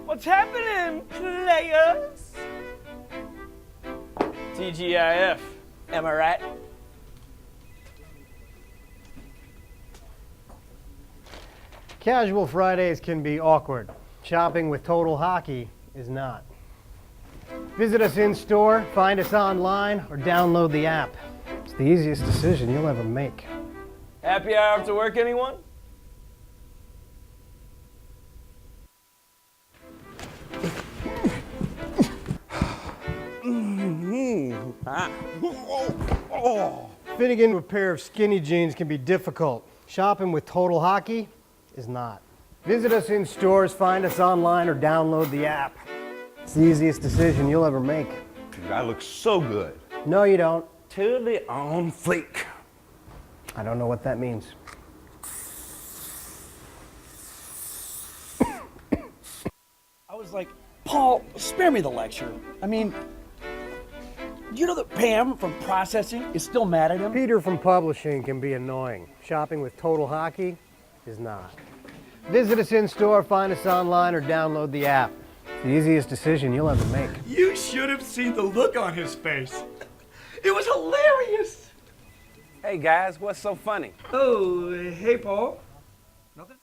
What's happening, players? TGIF, am I right? Casual Fridays can be awkward. Shopping with Total Hockey is not. Visit us in store, find us online, or download the app. It's the easiest decision you'll ever make. Happy hour after work, anyone? Fitting into a pair of skinny jeans can be difficult. Shopping with Total Hockey is not. Visit us in stores, find us online, or download the app. It's the easiest decision you'll ever make. I look so good. No, you don't. Totally on fleek. I don't know what that means. I was like, Paul, spare me the lecture. I mean, you know that Pam from processing is still mad at him? Peter from publishing can be annoying. Shopping with Total Hockey is not. Visit us in store, find us online, or download the app. It's the easiest decision you'll ever make. You should have seen the look on his face. It was hilarious. Hey guys, what's so funny? Oh, hey, Paul. Nothing?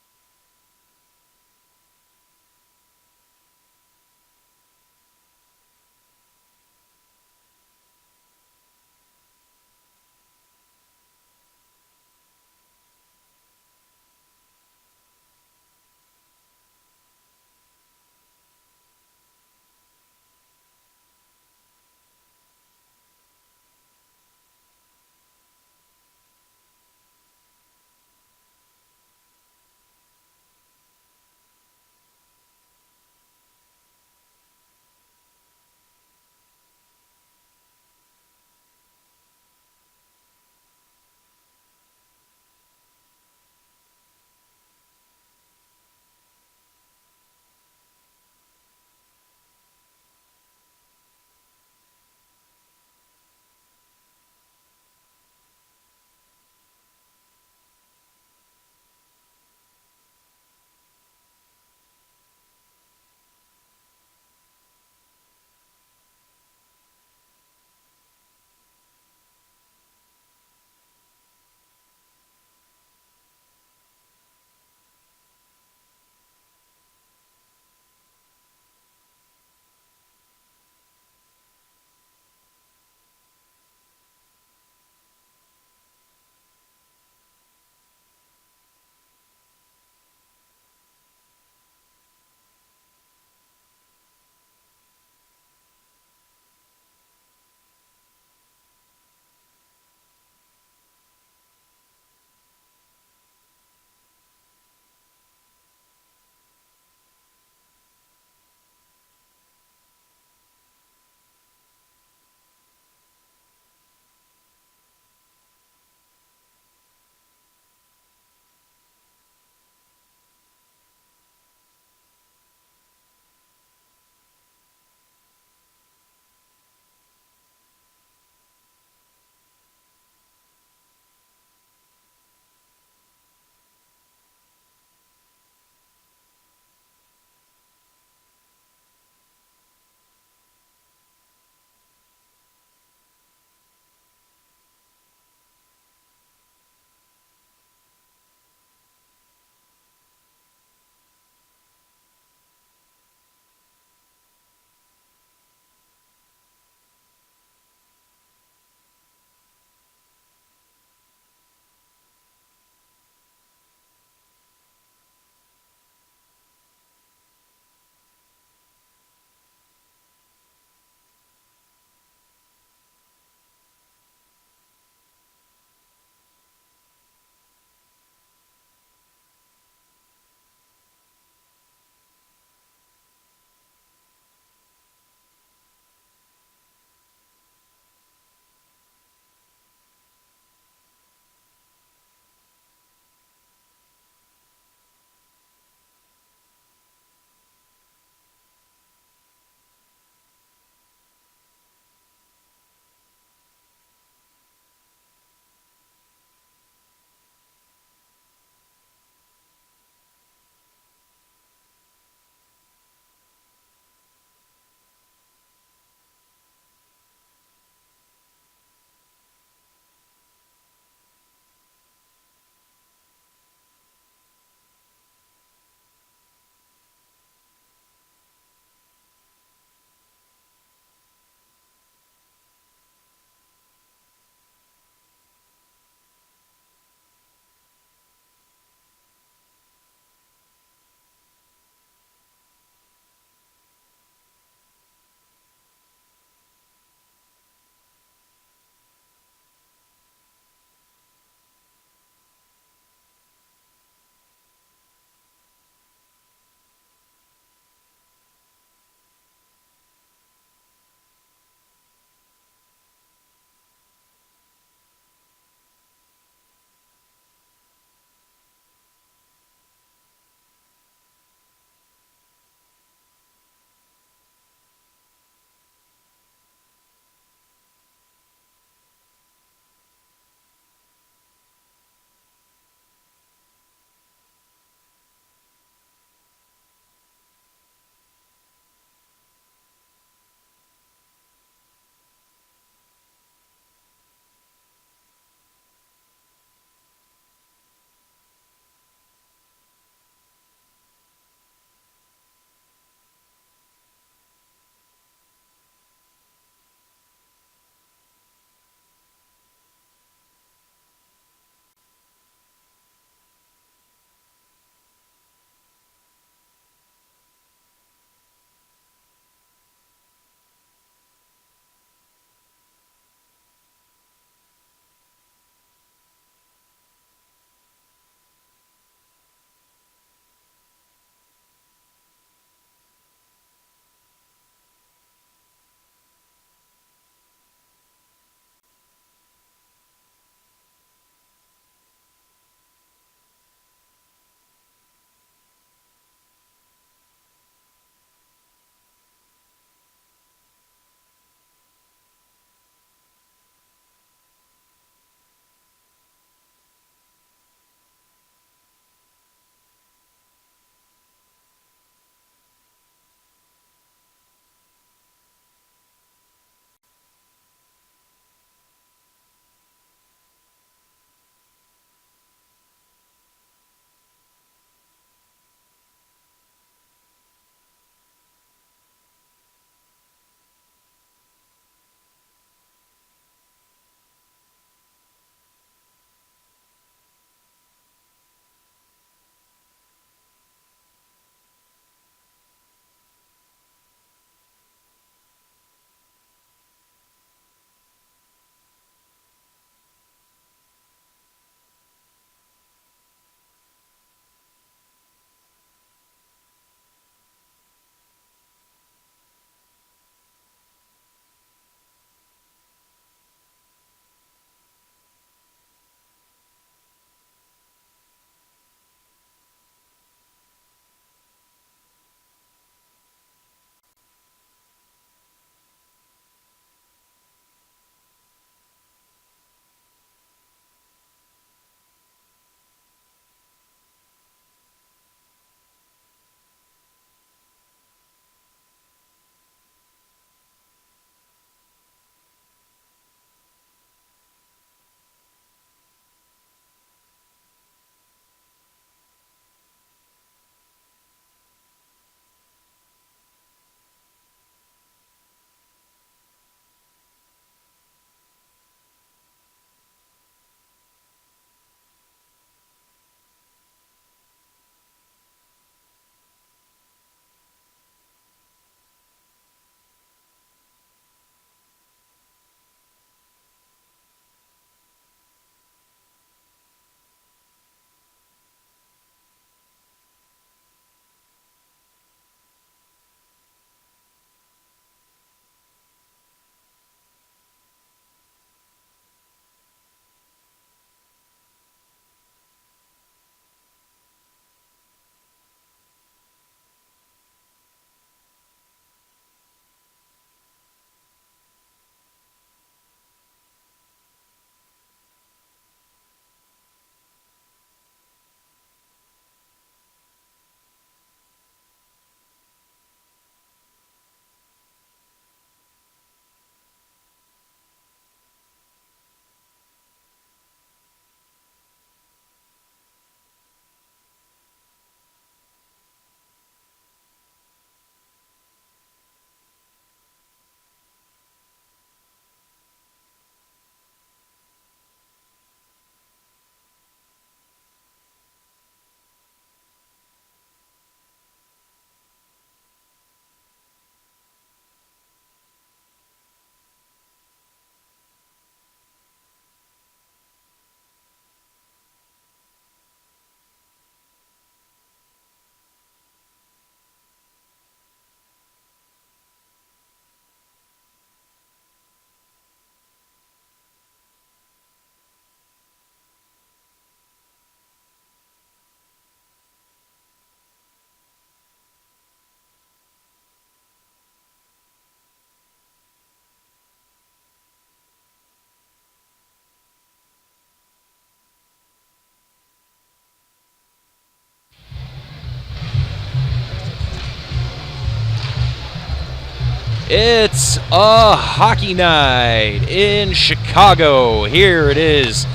It's a hockey night in Chicago. Here it is.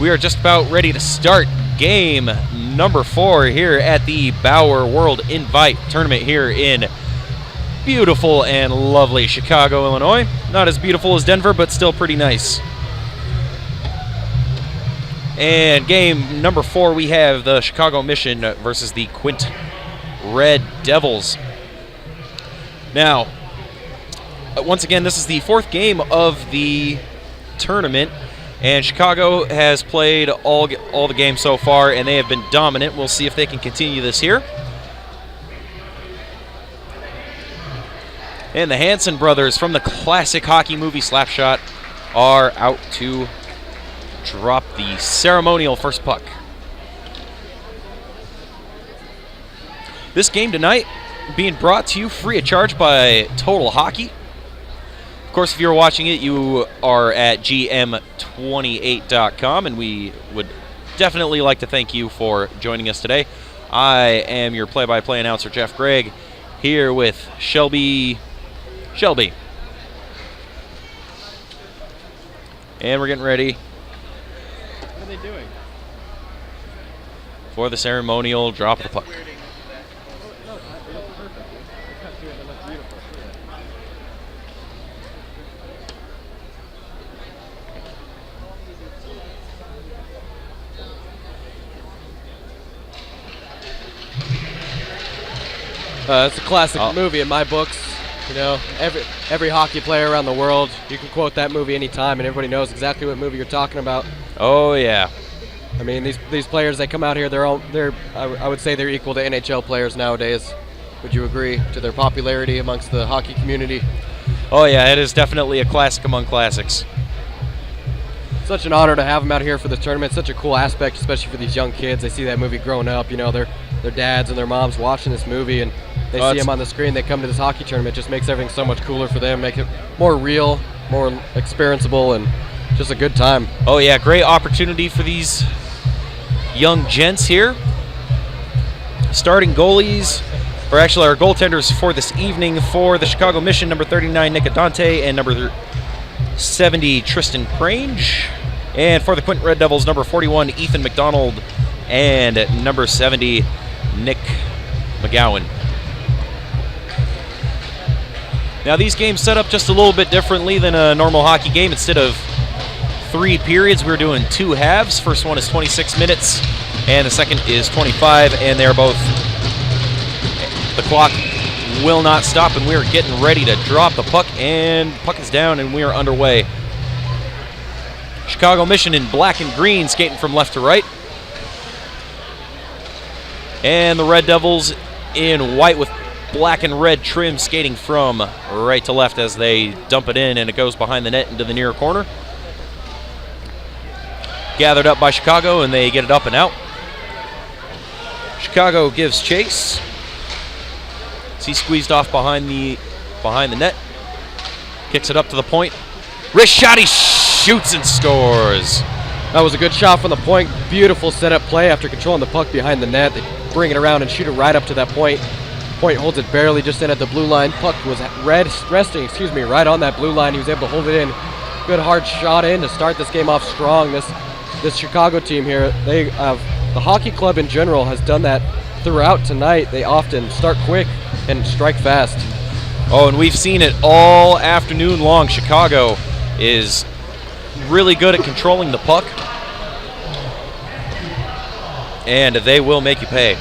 We are just about ready to start game number 4 here at the Bauer World Invite Tournament here in beautiful and lovely Chicago, Illinois. Not as beautiful as Denver, but still pretty nice. And game number 4, we have the Chicago Mission versus the Quinte Red Devils. Now, once again, this is the 4th game of the tournament, and Chicago has played all the games so far, and they have been dominant. We'll see if they can continue this here. And the Hanson brothers from the classic hockey movie Slapshot are out to drop the ceremonial first puck. This game tonight being brought to you free of charge by Total Hockey. Of course, if you're watching it, you are at gm28.com, and we would definitely like to thank you for joining us today. I am your play-by-play announcer, Jeff Gregg, here with Shelby. And we're getting ready. What are they doing? For the ceremonial drop of the puck. It's a classic movie in my books. You know, every hockey player around the world, you can quote that movie anytime, and everybody knows exactly what movie you're talking about. Oh yeah. I mean, these players that come out here, I would say they're equal to NHL players nowadays. Would you agree to their popularity amongst the hockey community? Oh yeah, it is definitely a classic among classics. Such an honor to have them out here for this tournament. Such a cool aspect, especially for these young kids. They see that movie growing up. You know, their dads and their moms watching this movie, and they see them on the screen. They come to this hockey tournament. It just makes everything so much cooler for them. Make it more real, more experienceable, and just a good time. Oh yeah, great opportunity for these young gents here. Starting goalies, or actually our goaltenders for this evening for the Chicago Mission, number 39, Nick Adante, and number 70, Tristan Prange. And for the Quinte Red Devils, number 41, Ethan McDonald, and number 70, Nick McGowan. Now these games set up just a little bit differently than a normal hockey game. Instead of 3 periods, we're doing 2 halves. First one is 26 minutes, and the second is 25, and they're both, the clock will not stop, and we're getting ready to drop the puck, and puck is down, and we are underway. Chicago Mission in black and green, skating from left to right. And the Red Devils in white with black and red trim, skating from right to left as they dump it in, and it goes behind the net into the near corner. Gathered up by Chicago, and they get it up and out. Chicago gives chase. He squeezed off behind the net. Kicks it up to the point. Wrist shot, he shoots and scores. That was a good shot from the point. Beautiful setup play after controlling the puck behind the net. They bring it around and shoot it right up to that point. Point holds it barely just in at the blue line. Puck was resting right on that blue line. He was able to hold it in. Good hard shot in to start this game off strong. This Chicago team here, the hockey club in general has done that throughout tonight. They often start quick and strike fast. Oh, and we've seen it all afternoon long. Chicago is really good at controlling the puck, and they will make you pay.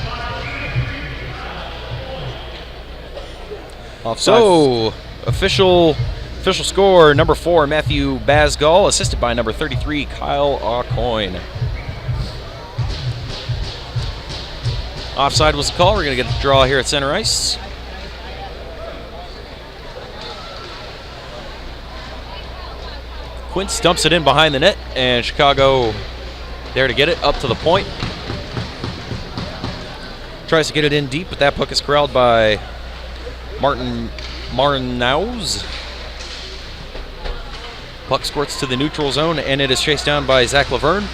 So, official score, number 4, Matthew Basgall, assisted by number 33, Kyle Aucoin. Offside was the call. We're going to get the draw here at center ice. Quinte dumps it in behind the net, and Chicago there to get it up to the point. Tries to get it in deep, but that puck is corralled by Martin Marnauz. Puck squirts to the neutral zone, and it is chased down by Zach Laverne.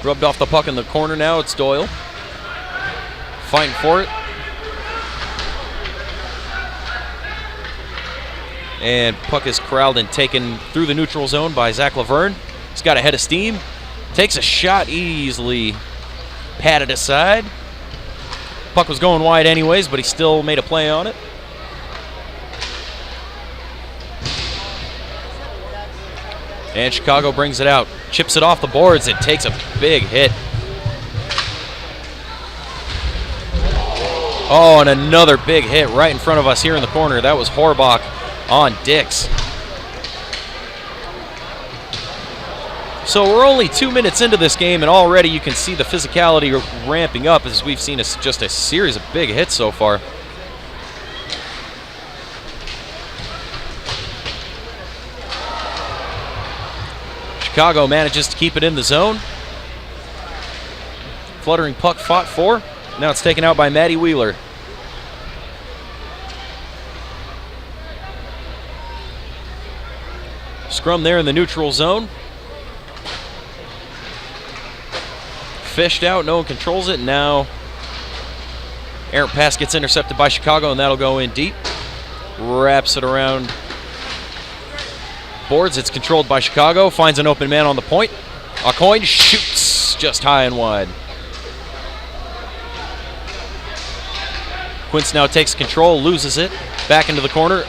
Rubbed off the puck in the corner now. It's Doyle. Fighting for it. And puck is corralled and taken through the neutral zone by Zach Laverne. He's got a head of steam. Takes a shot, easily patted aside. Puck was going wide anyways, but he still made a play on it. And Chicago brings it out. Chips it off the boards. It takes a big hit. Oh, and another big hit right in front of us here in the corner. That was Horbach on Dix. So we're only 2 minutes into this game, and already you can see the physicality ramping up as we've seen just a series of big hits so far. Chicago manages to keep it in the zone. Fluttering puck fought for. Now it's taken out by Matty Wheeler. Scrum there in the neutral zone. Fished out, no one controls it. Now, errant pass gets intercepted by Chicago, and that'll go in deep. Wraps it around boards. It's controlled by Chicago. Finds an open man on the point. Aucoin shoots just high and wide. Quinte now takes control, loses it. Back into the corner.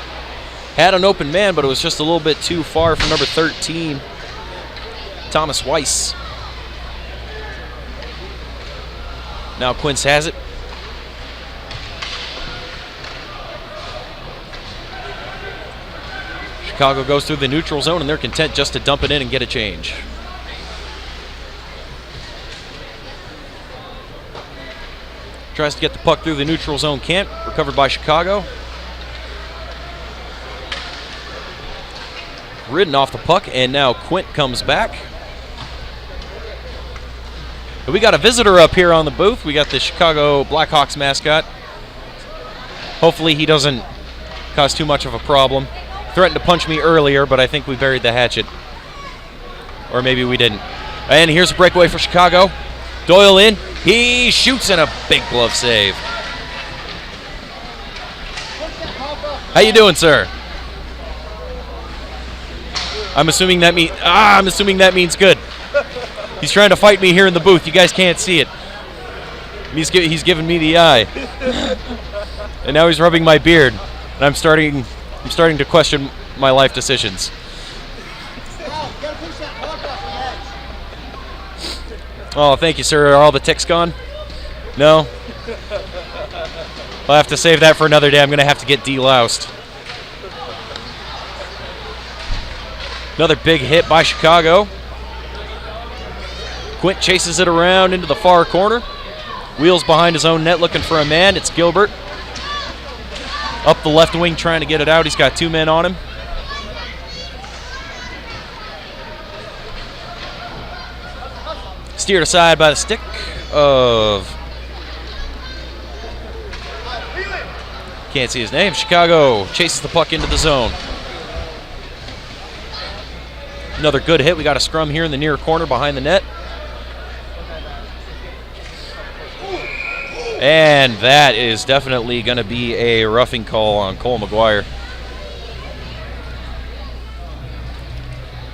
Had an open man, but it was just a little bit too far for number 13, Thomas Weiss. Now Quinte has it. Chicago goes through the neutral zone, and they're content just to dump it in and get a change. Tries to get the puck through the neutral zone, can't. Recovered by Chicago. Ridden off the puck, and now Quinte comes back. We got a visitor up here on the booth. We got the Chicago Blackhawks mascot. Hopefully he doesn't cause too much of a problem. Threatened to punch me earlier, but I think we buried the hatchet. Or maybe we didn't. And here's a breakaway for Chicago. Doyle in. He shoots in a big glove save. How you doing, sir? I'm assuming that means good. He's trying to fight me here in the booth. You guys can't see it. He's giving me the eye. And now he's rubbing my beard. And I'm starting to question my life decisions. Oh, thank you, sir. Are all the ticks gone? No? I'll have to save that for another day. I'm going to have to get deloused. Another big hit by Chicago. Quinte chases it around into the far corner. Wheels behind his own net looking for a man. It's Gilbert. Up the left wing trying to get it out. He's got two men on him. Steered aside by the stick of... Can't see his name. Chicago chases the puck into the zone. Another good hit. We got a scrum here in the near corner behind the net. And that is definitely going to be a roughing call on Cole McGuire.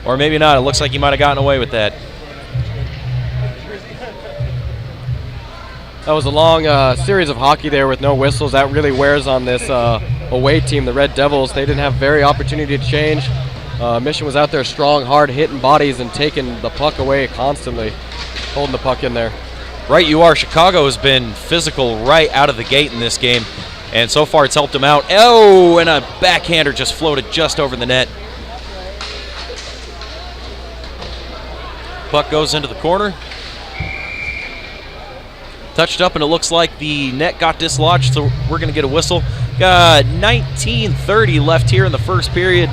Or maybe not. It looks like he might have gotten away with that. That was a long series of hockey there with no whistles. That really wears on this away team, the Red Devils. They didn't have very opportunity to change. Mission was out there strong, hard, hitting bodies and taking the puck away constantly, holding the puck in there. Right you are. Chicago has been physical right out of the gate in this game, and so far it's helped them out. Oh, and a backhander just floated just over the net. Puck goes into the corner. Touched up, and it looks like the net got dislodged, so we're going to get a whistle. Got 19:30 left here in the first period,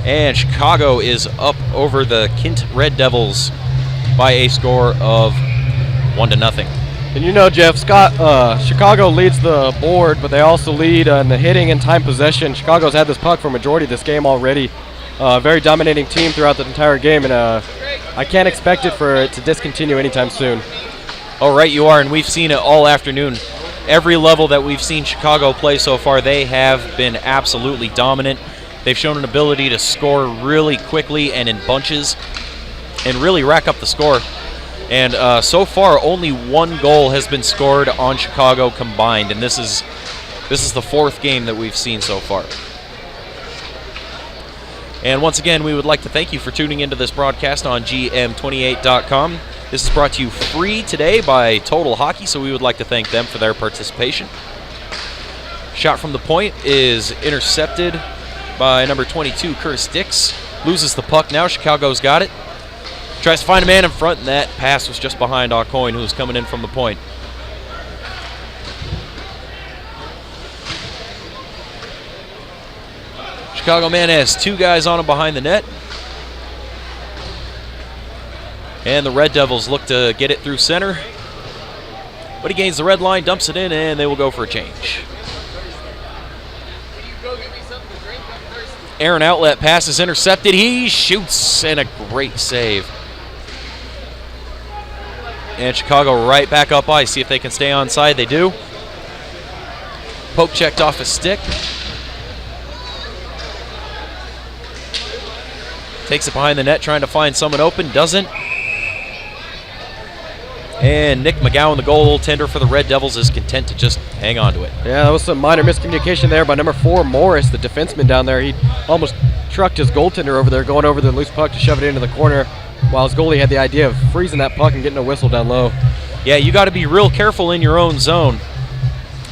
and Chicago is up over the Quinte Red Devils by a score of 1-0. And you know, Jeff, Chicago leads the board, but they also lead in the hitting and time possession. Chicago's had this puck for a majority of this game already. Very dominating team throughout the entire game, and I can't expect it to discontinue anytime soon. Oh, right you are, and we've seen it all afternoon. Every level that we've seen Chicago play so far, they have been absolutely dominant. They've shown an ability to score really quickly and in bunches and really rack up the score. And so far, only one goal has been scored on Chicago combined, and this is the fourth game that we've seen so far. And once again, we would like to thank you for tuning into this broadcast on GM28.com. This is brought to you free today by Total Hockey, so we would like to thank them for their participation. Shot from the point is intercepted by number 22, Curtis Dix. Loses the puck now. Chicago's got it. Tries to find a man in front, and that pass was just behind Aucoin, who was coming in from the point. Chicago man has two guys on him behind the net. And the Red Devils look to get it through center. But he gains the red line, dumps it in, and they will go for a change. Aaron outlet pass is intercepted. He shoots, and a great save. And Chicago right back up ice. See if they can stay onside. They do. Poke checked off his stick. Takes it behind the net, trying to find someone open. Doesn't. And Nick McGowan, the goaltender for the Red Devils, is content to just hang on to it. Yeah, that was some minor miscommunication there by number 4, Morris, the defenseman down there. He almost trucked his goaltender over there, going over the loose puck to shove it into the corner, while his goalie had the idea of freezing that puck and getting a whistle down low. Yeah, you got to be real careful in your own zone.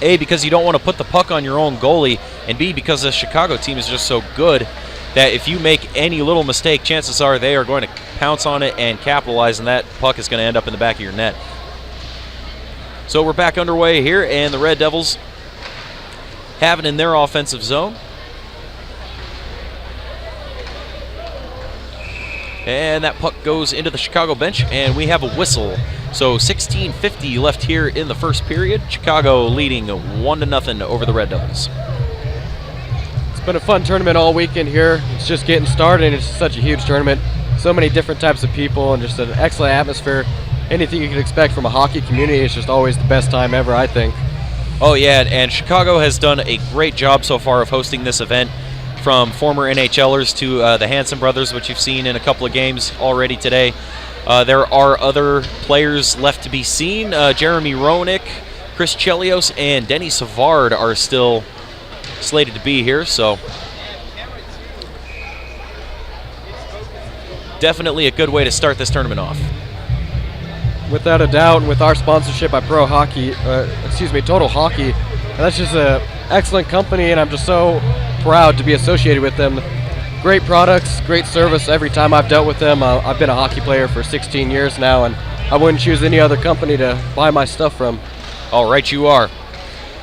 A, because you don't want to put the puck on your own goalie, and B, because the Chicago team is just so good that if you make any little mistake, chances are they are going to pounce on it and capitalize, and that puck is going to end up in the back of your net. So we're back underway here, and the Red Devils have it in their offensive zone. And that puck goes into the Chicago bench, and we have a whistle. So 16:50 left here in the first period. Chicago leading 1-0 over the Red Devils. It's been a fun tournament all weekend here. It's just getting started, and it's such a huge tournament. So many different types of people and just an excellent atmosphere. Anything you can expect from a hockey community. It's just always the best time ever, I think. Oh yeah, and Chicago has done a great job so far of hosting this event, from former NHLers to the Hanson brothers, which you've seen in a couple of games already today. There are other players left to be seen. Jeremy Roenick, Chris Chelios, and Denny Savard are still slated to be here, so definitely a good way to start this tournament off. Without a doubt, and with our sponsorship by Total Hockey, that's just an excellent company, and I'm just so proud to be associated with them. Great products, great service every time I've dealt with them. I've been a hockey player for 16 years now, and I wouldn't choose any other company to buy my stuff from. All right, you are.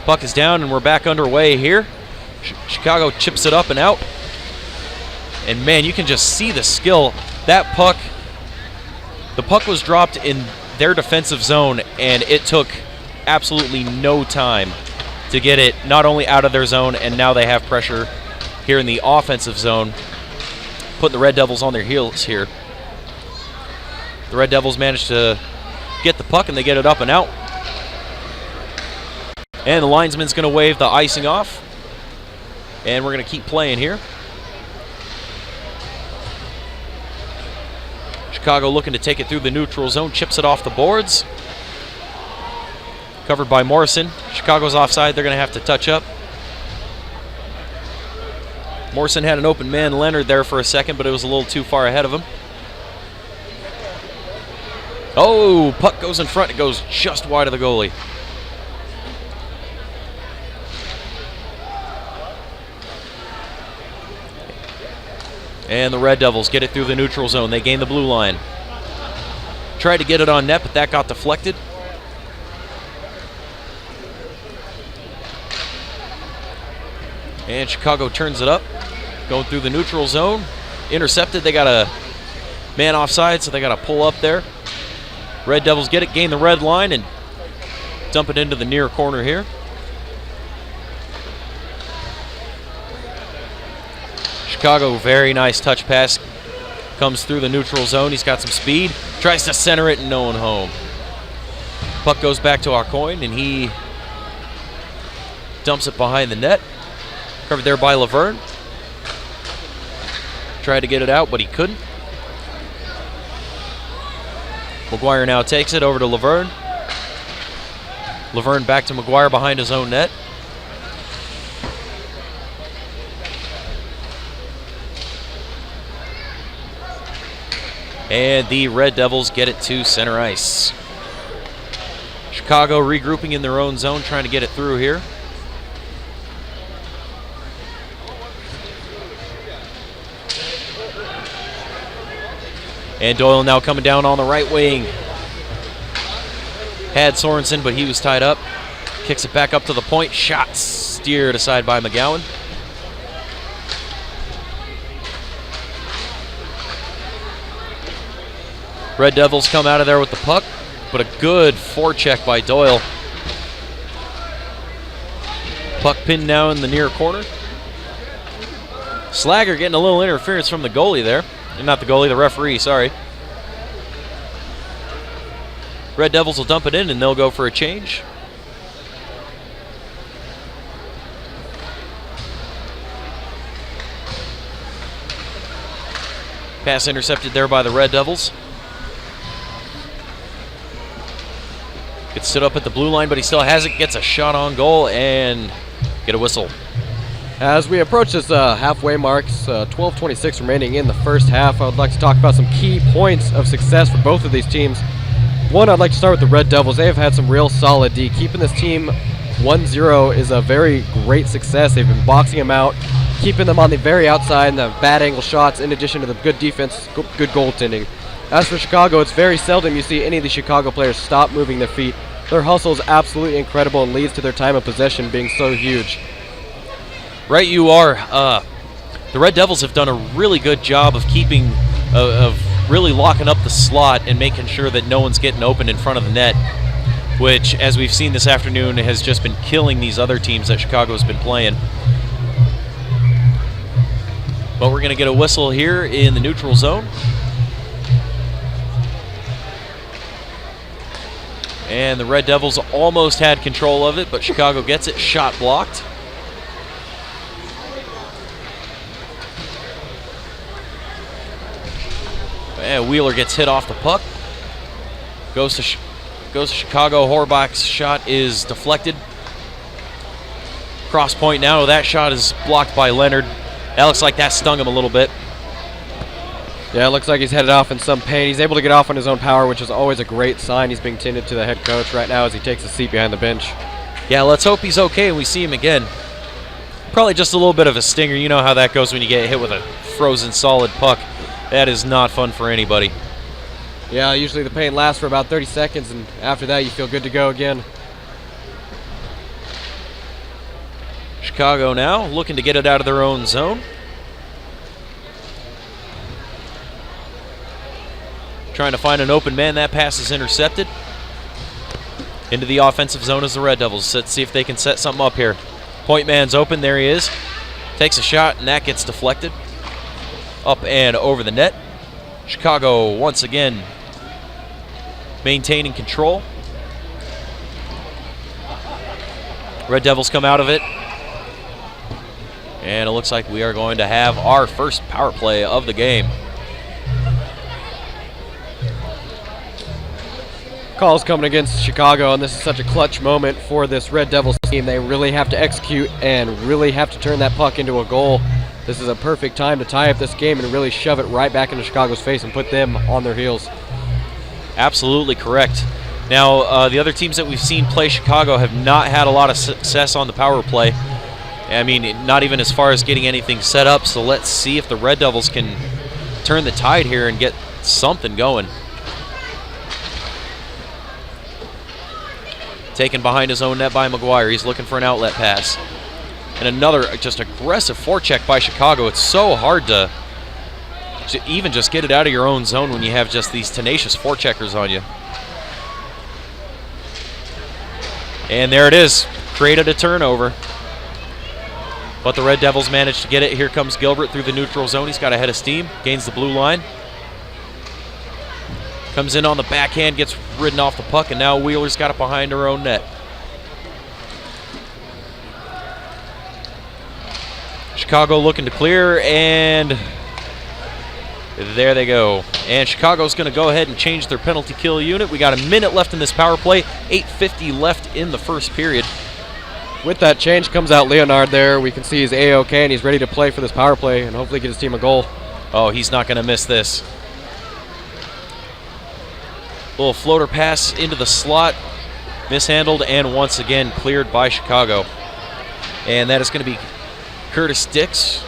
Puck is down, and we're back underway here. Chicago chips it up and out. And man, you can just see the skill. That puck, the puck was dropped in their defensive zone, and it took absolutely no time to get it not only out of their zone, and now they have pressure here in the offensive zone, putting the Red Devils on their heels here. The Red Devils managed to get the puck, and they get it up and out. And the linesman's going to wave the icing off, and we're going to keep playing here. Chicago looking to take it through the neutral zone, chips it off the boards. Covered by Morrison. Chicago's offside, they're going to have to touch up. Morrison had an open man, Leonard, there for a second, but it was a little too far ahead of him. Oh, puck goes in front, it goes just wide of the goalie. And the Red Devils get it through the neutral zone. They gain the blue line. Tried to get it on net, but that got deflected. And Chicago turns it up. Going through the neutral zone. Intercepted. They got a man offside, so they got to pull up there. Red Devils get it, gain the red line, and dump it into the near corner here. Chicago, very nice touch pass. Comes through the neutral zone. He's got some speed. Tries to center it and no one home. Puck goes back to Aucoin, and he dumps it behind the net. Covered there by Laverne. Tried to get it out, but he couldn't. McGuire now takes it over to Laverne. Laverne back to McGuire behind his own net. And the Red Devils get it to center ice. Chicago regrouping in their own zone, trying to get it through here. And Doyle now coming down on the right wing. Had Sorensen, but he was tied up. Kicks it back up to the point. Shot steered aside by McGowan. Red Devils come out of there with the puck, but a good forecheck by Doyle. Puck pinned now in the near corner. Slager getting a little interference from the goalie there. Not the goalie, the referee, sorry. Red Devils will dump it in and they'll go for a change. Pass intercepted there by the Red Devils. Gets stood up at the blue line, but he still has it. Gets a shot on goal and get a whistle. As we approach this halfway marks, 12:26 remaining in the first half, I would like to talk about some key points of success for both of these teams. One, I'd like to start with the Red Devils. They have had some real solid D. Keeping this team 1-0 is a very great success. They've been boxing them out, keeping them on the very outside and the bad angle shots in addition to the good defense, good goaltending. As for Chicago, it's very seldom you see any of the Chicago players stop moving their feet. Their hustle is absolutely incredible and leads to their time of possession being so huge. Right, you are. The Red Devils have done a really good job of keeping, of really locking up the slot and making sure that no one's getting open in front of the net, which, as we've seen this afternoon, has just been killing these other teams that Chicago's been playing. But we're going to get a whistle here in the neutral zone. And the Red Devils almost had control of it, but Chicago gets it. Shot blocked. And Wheeler gets hit off the puck. Goes to Chicago. Horbach's shot is deflected. Cross point now. That shot is blocked by Leonard. That looks like that stung him a little bit. Yeah, it looks like he's headed off in some pain. He's able to get off on his own power, which is always a great sign. He's being tended to the head coach right now as he takes a seat behind the bench. Yeah, let's hope he's okay and we see him again. Probably just a little bit of a stinger. You know how that goes when you get hit with a frozen solid puck. That is not fun for anybody. Yeah, usually the pain lasts for about 30 seconds, and after that you feel good to go again. Chicago now looking to get it out of their own zone. Trying to find an open man. That pass is intercepted. Into the offensive zone is the Red Devils. Let's see if they can set something up here. Point man's open. There he is. Takes a shot, and that gets deflected. Up and over the net. Chicago once again maintaining control. Red Devils come out of it. And it looks like we are going to have our first power play of the game. Calls coming against Chicago, and this is such a clutch moment for this Red Devils team. They really have to execute and really have to turn that puck into a goal. This is a perfect time to tie up this game and really shove it right back into Chicago's face and put them on their heels. Absolutely correct. Now, the other teams that we've seen play Chicago have not had a lot of success on the power play. I mean, not even as far as getting anything set up, so let's see if the Red Devils can turn the tide here and get something going. Taken behind his own net by McGuire. He's looking for an outlet pass. And another just aggressive forecheck by Chicago. It's so hard to even just get it out of your own zone when you have just these tenacious forecheckers on you. And there it is. Created a turnover. But the Red Devils managed to get it. Here comes Gilbert through the neutral zone. He's got a head of steam. Gains the blue line. Comes in on the backhand, gets ridden off the puck, and now Wheeler's got it behind her own net. Chicago looking to clear, and There they go. And Chicago's going to go ahead and change their penalty kill unit. We got a minute left in this power play, 8:50 left in the first period. With that change comes out Leonard there. We can see he's A-OK and he's ready to play for this power play and hopefully get his team a goal. Oh, he's not going to miss this. Little floater pass into the slot, mishandled, and once again cleared by Chicago. And that is going to be Curtis Dix.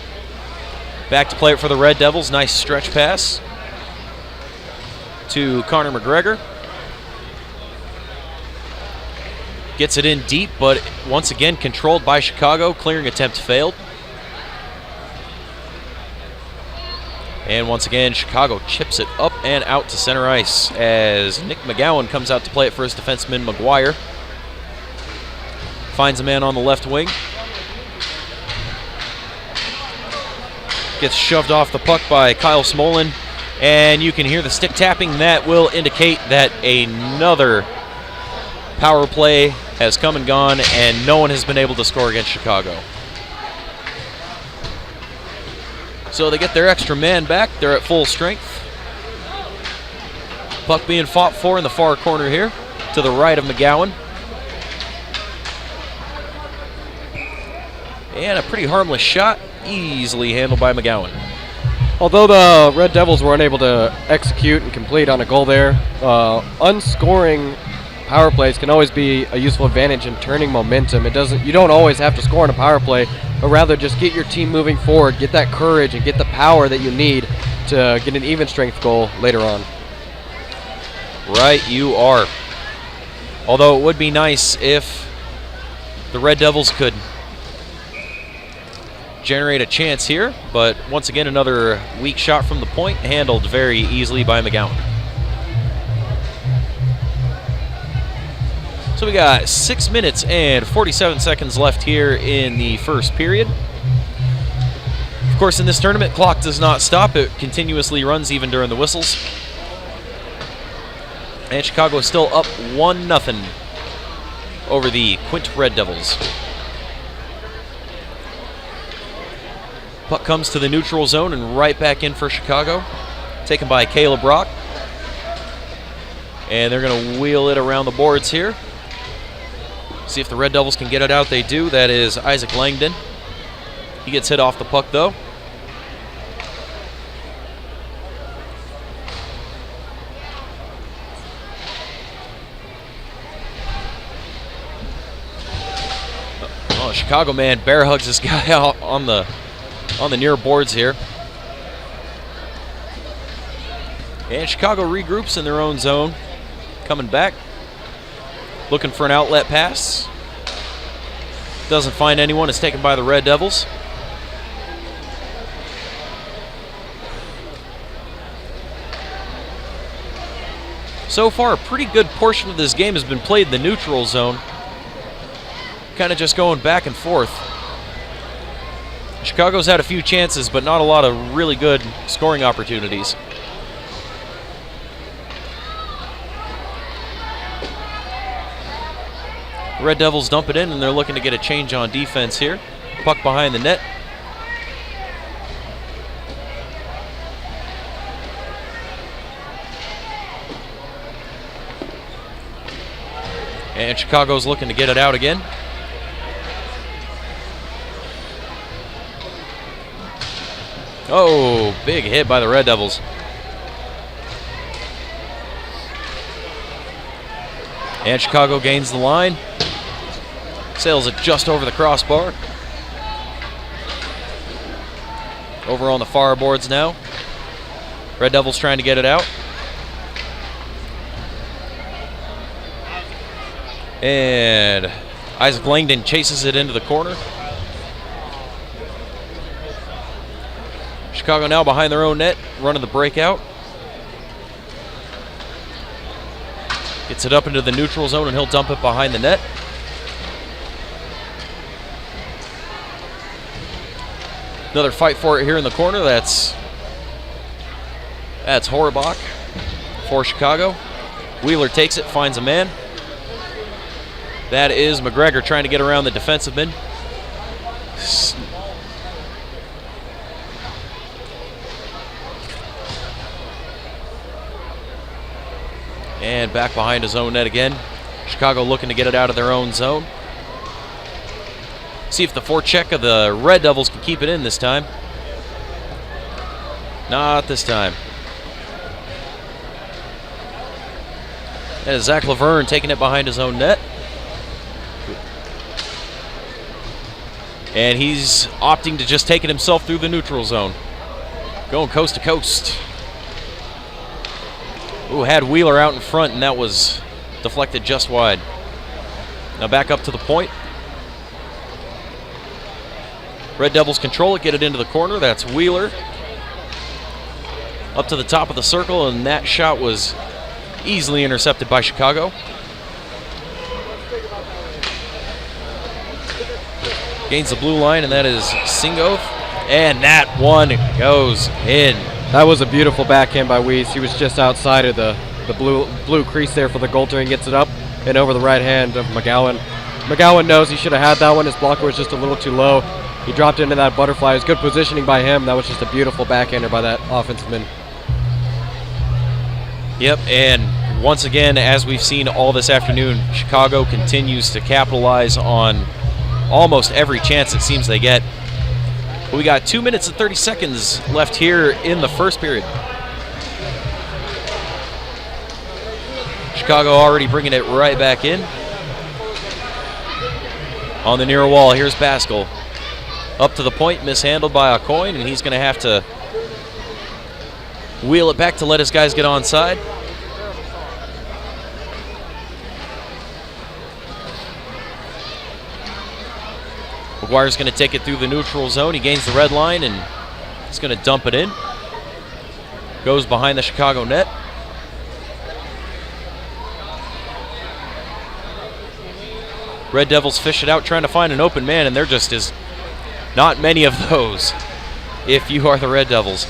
Back to play it for the Red Devils. Nice stretch pass to Connor McGregor. Gets it in deep, but once again controlled by Chicago. Clearing attempt failed. And once again, Chicago chips it up and out to center ice as Nick McGowan comes out to play it for his defenseman McGuire. Finds a man on the left wing. Gets shoved off the puck by Kyle Smolin, and you can hear the stick tapping. That will indicate that another power play has come and gone, and no one has been able to score against Chicago. So they get their extra man back. They're at full strength. Puck being fought for in the far corner here to the right of McGowan. And a pretty harmless shot, easily handled by McGowan. Although the Red Devils were unable to execute and complete on a goal there, unscoring power plays can always be a useful advantage in turning momentum. You don't always have to score on a power play, but rather just get your team moving forward, get that courage and get the power that you need to get an even strength goal later on. Right, you are. Although it would be nice if the Red Devils could generate a chance here, but once again another weak shot from the point, handled very easily by McGowan. So we got 6 minutes and 47 seconds left here in the first period. Of course, in this tournament, clock does not stop. It continuously runs even during the whistles. And Chicago is still up 1-0 over the Quinte Red Devils. Puck comes to the neutral zone and right back in for Chicago. Taken by Caleb Brock. And they're going to wheel it around the boards here. See if the Red Devils can get it out. They do. That is Isaac Langdon. He gets hit off the puck, though. Oh, Chicago man bear hugs this guy out on the near boards here. And Chicago regroups in their own zone. Coming back. Looking for an outlet pass. Doesn't find anyone. It's taken by the Red Devils. So far, a pretty good portion of this game has been played in the neutral zone. Kind of just going back and forth. Chicago's had a few chances, but not a lot of really good scoring opportunities. The Red Devils dump it in, and they're looking to get a change on defense here. Puck behind the net. And Chicago's looking to get it out again. Oh, big hit by the Red Devils. And Chicago gains the line. Sails it just over the crossbar. Over on the far boards now. Red Devils trying to get it out. And Isaac Langdon chases it into the corner. Chicago now behind their own net, running the breakout. Gets it up into the neutral zone, and he'll dump it behind the net. Another fight for it here in the corner. That's Horbach for Chicago. Wheeler takes it, finds a man. That is McGregor trying to get around the defensive man. And back behind his own net again. Chicago looking to get it out of their own zone. See if the forecheck of the Red Devils can keep it in this time. Not this time. That is Zach Laverne taking it behind his own net. And he's opting to just take it himself through the neutral zone. Going coast to coast. Ooh, had Wheeler out in front, and that was deflected just wide. Now back up to the point. Red Devils control it, get it into the corner. That's Wheeler. Up to the top of the circle, and that shot was easily intercepted by Chicago. Gains the blue line, and that is Singoth. And that one goes in. That was a beautiful backhand by Weiss. He was just outside of the blue crease there for the goaltender and gets it up and over the right hand of McGowan. McGowan knows he should have had that one. His blocker was just a little too low. He dropped into that butterfly. It was good positioning by him. That was just a beautiful backhander by that offenseman. Yep, and once again, as we've seen all this afternoon, Chicago continues to capitalize on almost every chance it seems they get. But we got 2 minutes and 30 seconds left here in the first period. Chicago already bringing it right back in. On the near wall, here's Pascal. Up to the point, mishandled by Aucoin, and he's going to have to wheel it back to let his guys get onside. McGuire's going to take it through the neutral zone. He gains the red line, and he's going to dump it in. Goes behind the Chicago net. Red Devils fish it out, trying to find an open man, and there just is not many of those if you are the Red Devils.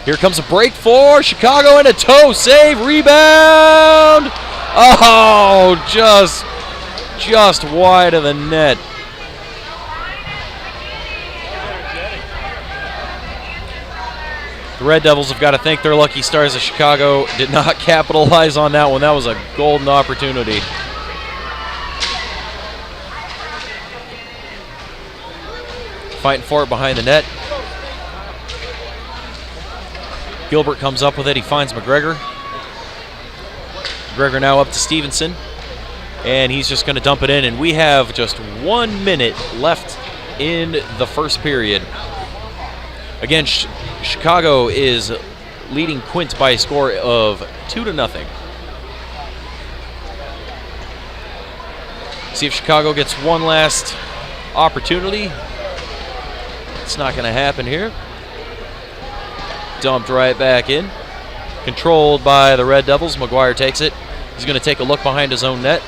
Here comes a break for Chicago and a toe save, rebound. Oh, just wide of the net. The Red Devils have got to thank their lucky stars that Chicago did not capitalize on that one. That was a golden opportunity. Fighting for it behind the net. Gilbert comes up with it. He finds McGregor. McGregor now up to Stevenson. And he's just going to dump it in. And we have just 1 minute left in the first period. Again, Chicago is leading Quinte by a score of 2-0. See if Chicago gets one last opportunity. It's not going to happen here. Dumped right back in. Controlled by the Red Devils. McGuire takes it. He's going to take a look behind his own net.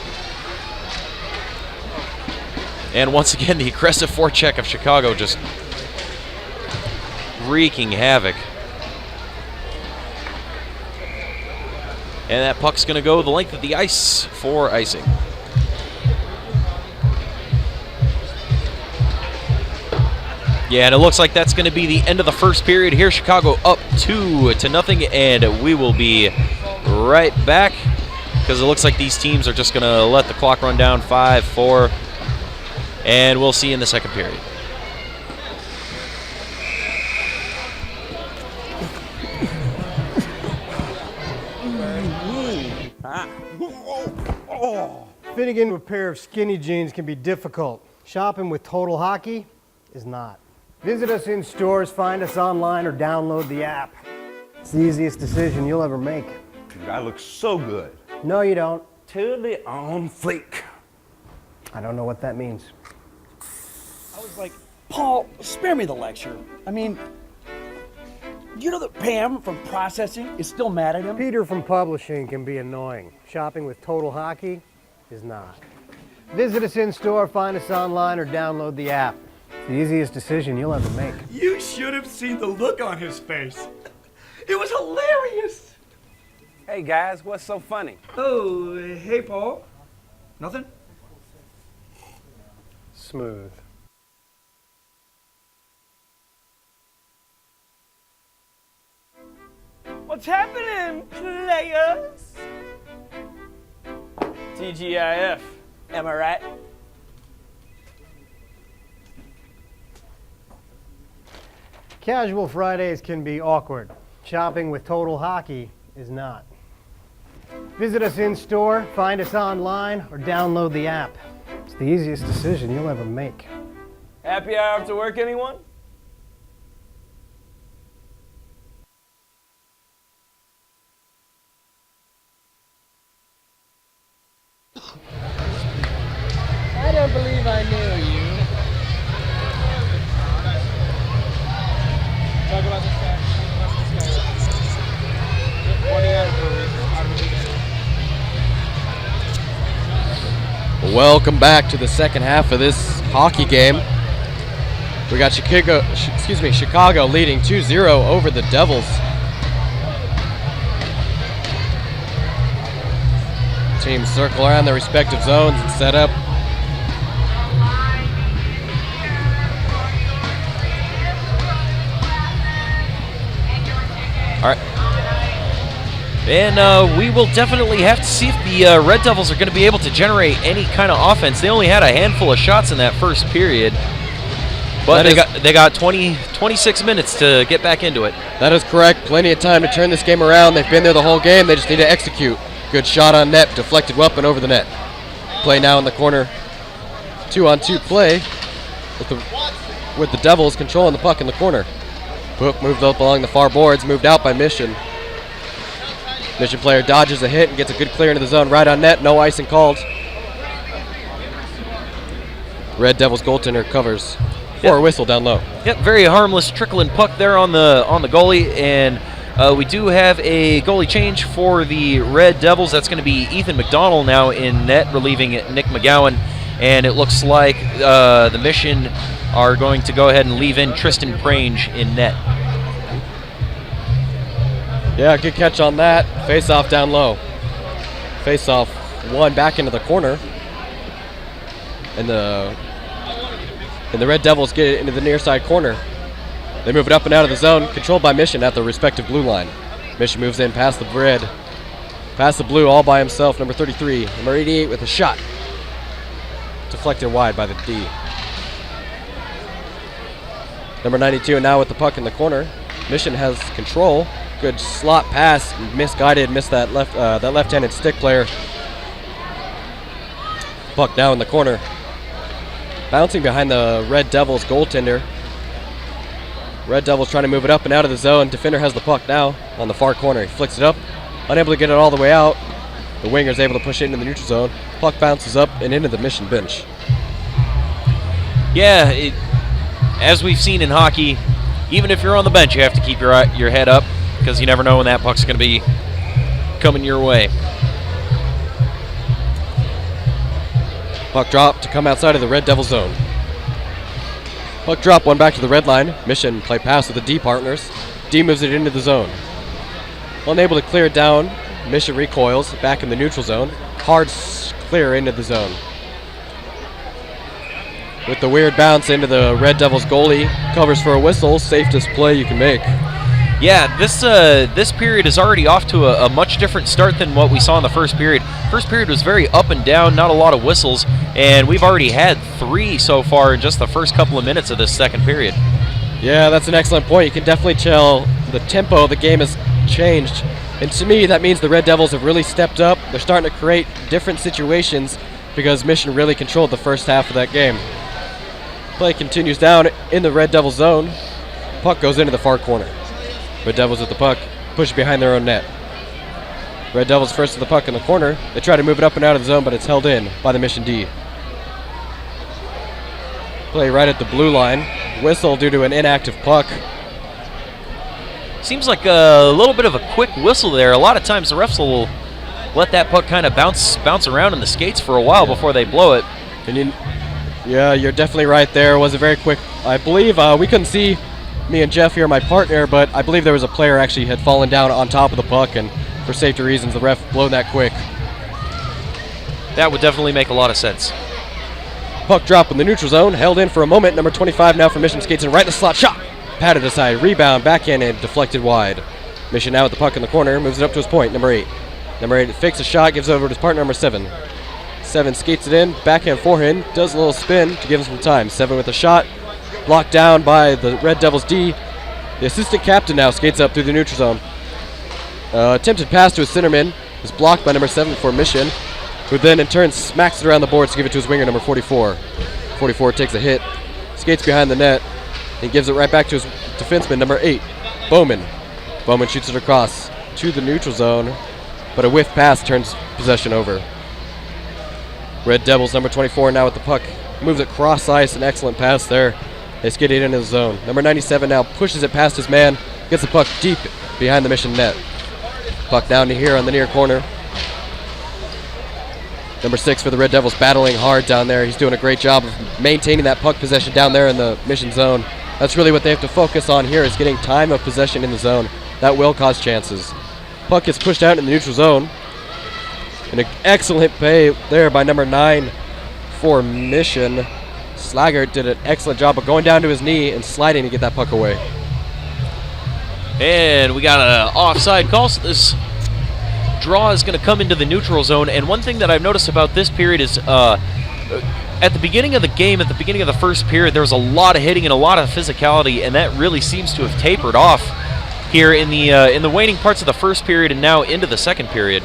And once again, the aggressive forecheck of Chicago just wreaking havoc. And that puck's going to go the length of the ice for icing. Yeah, and it looks like that's going to be the end of the first period here. Chicago up 2-0, and we will be right back because it looks like these teams are just going to let the clock run down 5-4, and we'll see you in the second period. Fitting into a pair of skinny jeans can be difficult. Shopping with Total Hockey is not. Visit us in stores, find us online, or download the app. It's the easiest decision you'll ever make. Dude, I look so good. No, you don't. Totally on fleek. I don't know what that means. I was like, Paul, spare me the lecture. I mean, you know that Pam from processing is still mad at him? Peter from publishing can be annoying. Shopping with Total Hockey is not. Visit us in store, find us online, or download the app. It's the easiest decision you'll ever make. You should have seen the look on his face. It was hilarious. Hey guys, what's so funny? Oh, hey, Paul. Nothing? Smooth. What's happening, players? TGIF. Am I right? Casual Fridays can be awkward. Shopping with Total Hockey is not. Visit us in store, find us online, or download the app. It's the easiest decision you'll ever make. Happy hour after work, anyone? I don't believe I knew you. Talk about this guy. Welcome back to the second half of this hockey game. We got Chicago leading 2-0 over the Devils. Teams circle around their respective zones and set up. All right. And we will definitely have to see if the Red Devils are going to be able to generate any kind of offense. They only had a handful of shots in that first period. But they got 26 minutes to get back into it. That is correct. Plenty of time to turn this game around. They've been there the whole game. They just need to execute. Good shot on net. Deflected weapon over the net. Play now in the corner. 2-on-2 play with the Devils controlling the puck in the corner. Book moved up along the far boards. Moved out by Mission. Mission player dodges a hit and gets a good clear into the zone. Right on net. No icing called. Red Devils goaltender covers. For a whistle down low. Yep, very harmless trickling puck there on the goalie, and we do have a goalie change for the Red Devils. That's going to be Ethan McDonald now in net, relieving Nick McGowan, and it looks like the Mission are going to go ahead and leave in Tristan Prange in net. Yeah, good catch on that. Face off down low. Face off one back into the corner, and the Red Devils get it into the near side corner. They move it up and out of the zone, controlled by Mission at the respective blue line. Mission moves in past the red, past the blue all by himself, number 33. Number 88 with a shot. Deflected wide by the D. Number 92 now with the puck in the corner. Mission has control. Good slot pass, misguided, missed that left-handed stick player. Puck now in the corner. Bouncing behind the Red Devils goaltender. Red Devils trying to move it up and out of the zone. Defender has the puck now on the far corner. He flicks it up, unable to get it all the way out. The winger is able to push it into the neutral zone. Puck bounces up and into the Mission bench. Yeah, as we've seen in hockey, even if you're on the bench, you have to keep your head up because you never know when that puck's going to be coming your way. Puck drop to come outside of the Red Devil zone. Puck drop, one back to the red line. Mission play pass with the D partners. D moves it into the zone. Unable to clear it down, Mission recoils back in the neutral zone. Hard clear into the zone. With the weird bounce into the Red Devils goalie, covers for a whistle, safest play you can make. Yeah, this period is already off to a much different start than what we saw in the first period. First period was very up and down, not a lot of whistles, and we've already had 3 so far in just the first couple of minutes of this second period. Yeah, that's an excellent point. You can definitely tell the tempo of the game has changed. And to me, that means the Red Devils have really stepped up. They're starting to create different situations because Mission really controlled the first half of that game. Play continues down in the Red Devil zone. Puck goes into the far corner. Red Devils with the puck, push behind their own net. Red Devils first to the puck in the corner. They try to move it up and out of the zone, but it's held in by the Mission D. Play right at the blue line. Whistle due to an inactive puck. Seems like a little bit of a quick whistle there. A lot of times the refs will let that puck kind of bounce around in the skates for a while before they blow it. And you're definitely right there. It was a very quick, I believe, we couldn't see me and Jeff here, my partner, but I believe there was a player actually had fallen down on top of the puck, and for safety reasons, the ref blown that quick. That would definitely make a lot of sense. Puck drop in the neutral zone, held in for a moment. Number 25 now for Mission, skates in right in the slot, shot! Patted aside, rebound, backhanded, deflected wide. Mission now with the puck in the corner, moves it up to his point, number 8. Number 8 fakes a shot, gives over to his partner, number 7. 7 skates it in, backhand, forehand, does a little spin to give him some time. 7 with a shot, blocked down by the Red Devils D. The assistant captain now skates up through the neutral zone. Attempted pass to his centerman is blocked by number 7 for Mission, who then in turn smacks it around the boards to give it to his winger, number 44. 44 takes a hit, skates behind the net, and gives it right back to his defenseman, number 8, Bowman. Bowman shoots it across to the neutral zone, but a whiff pass turns possession over. Red Devils, number 24, now with the puck. Moves it cross ice, an excellent pass there. They skid it into the zone. Number 97 now pushes it past his man, gets the puck deep behind the Mission net. Puck down to here on the near corner. Number 6 for the Red Devils, battling hard down there. He's doing a great job of maintaining that puck possession down there in the Mission zone. That's really what they have to focus on here, is getting time of possession in the zone. That will cause chances. Puck gets pushed out in the neutral zone. And an excellent play there by number 9 for Mission. Slaggert did an excellent job of going down to his knee and sliding to get that puck away. And we got an offside call, so this draw is going to come into the neutral zone. And one thing that I've noticed about this period is at the beginning of the game, at the beginning of the first period, there was a lot of hitting and a lot of physicality, and that really seems to have tapered off here in the waning parts of the first period and now into the second period.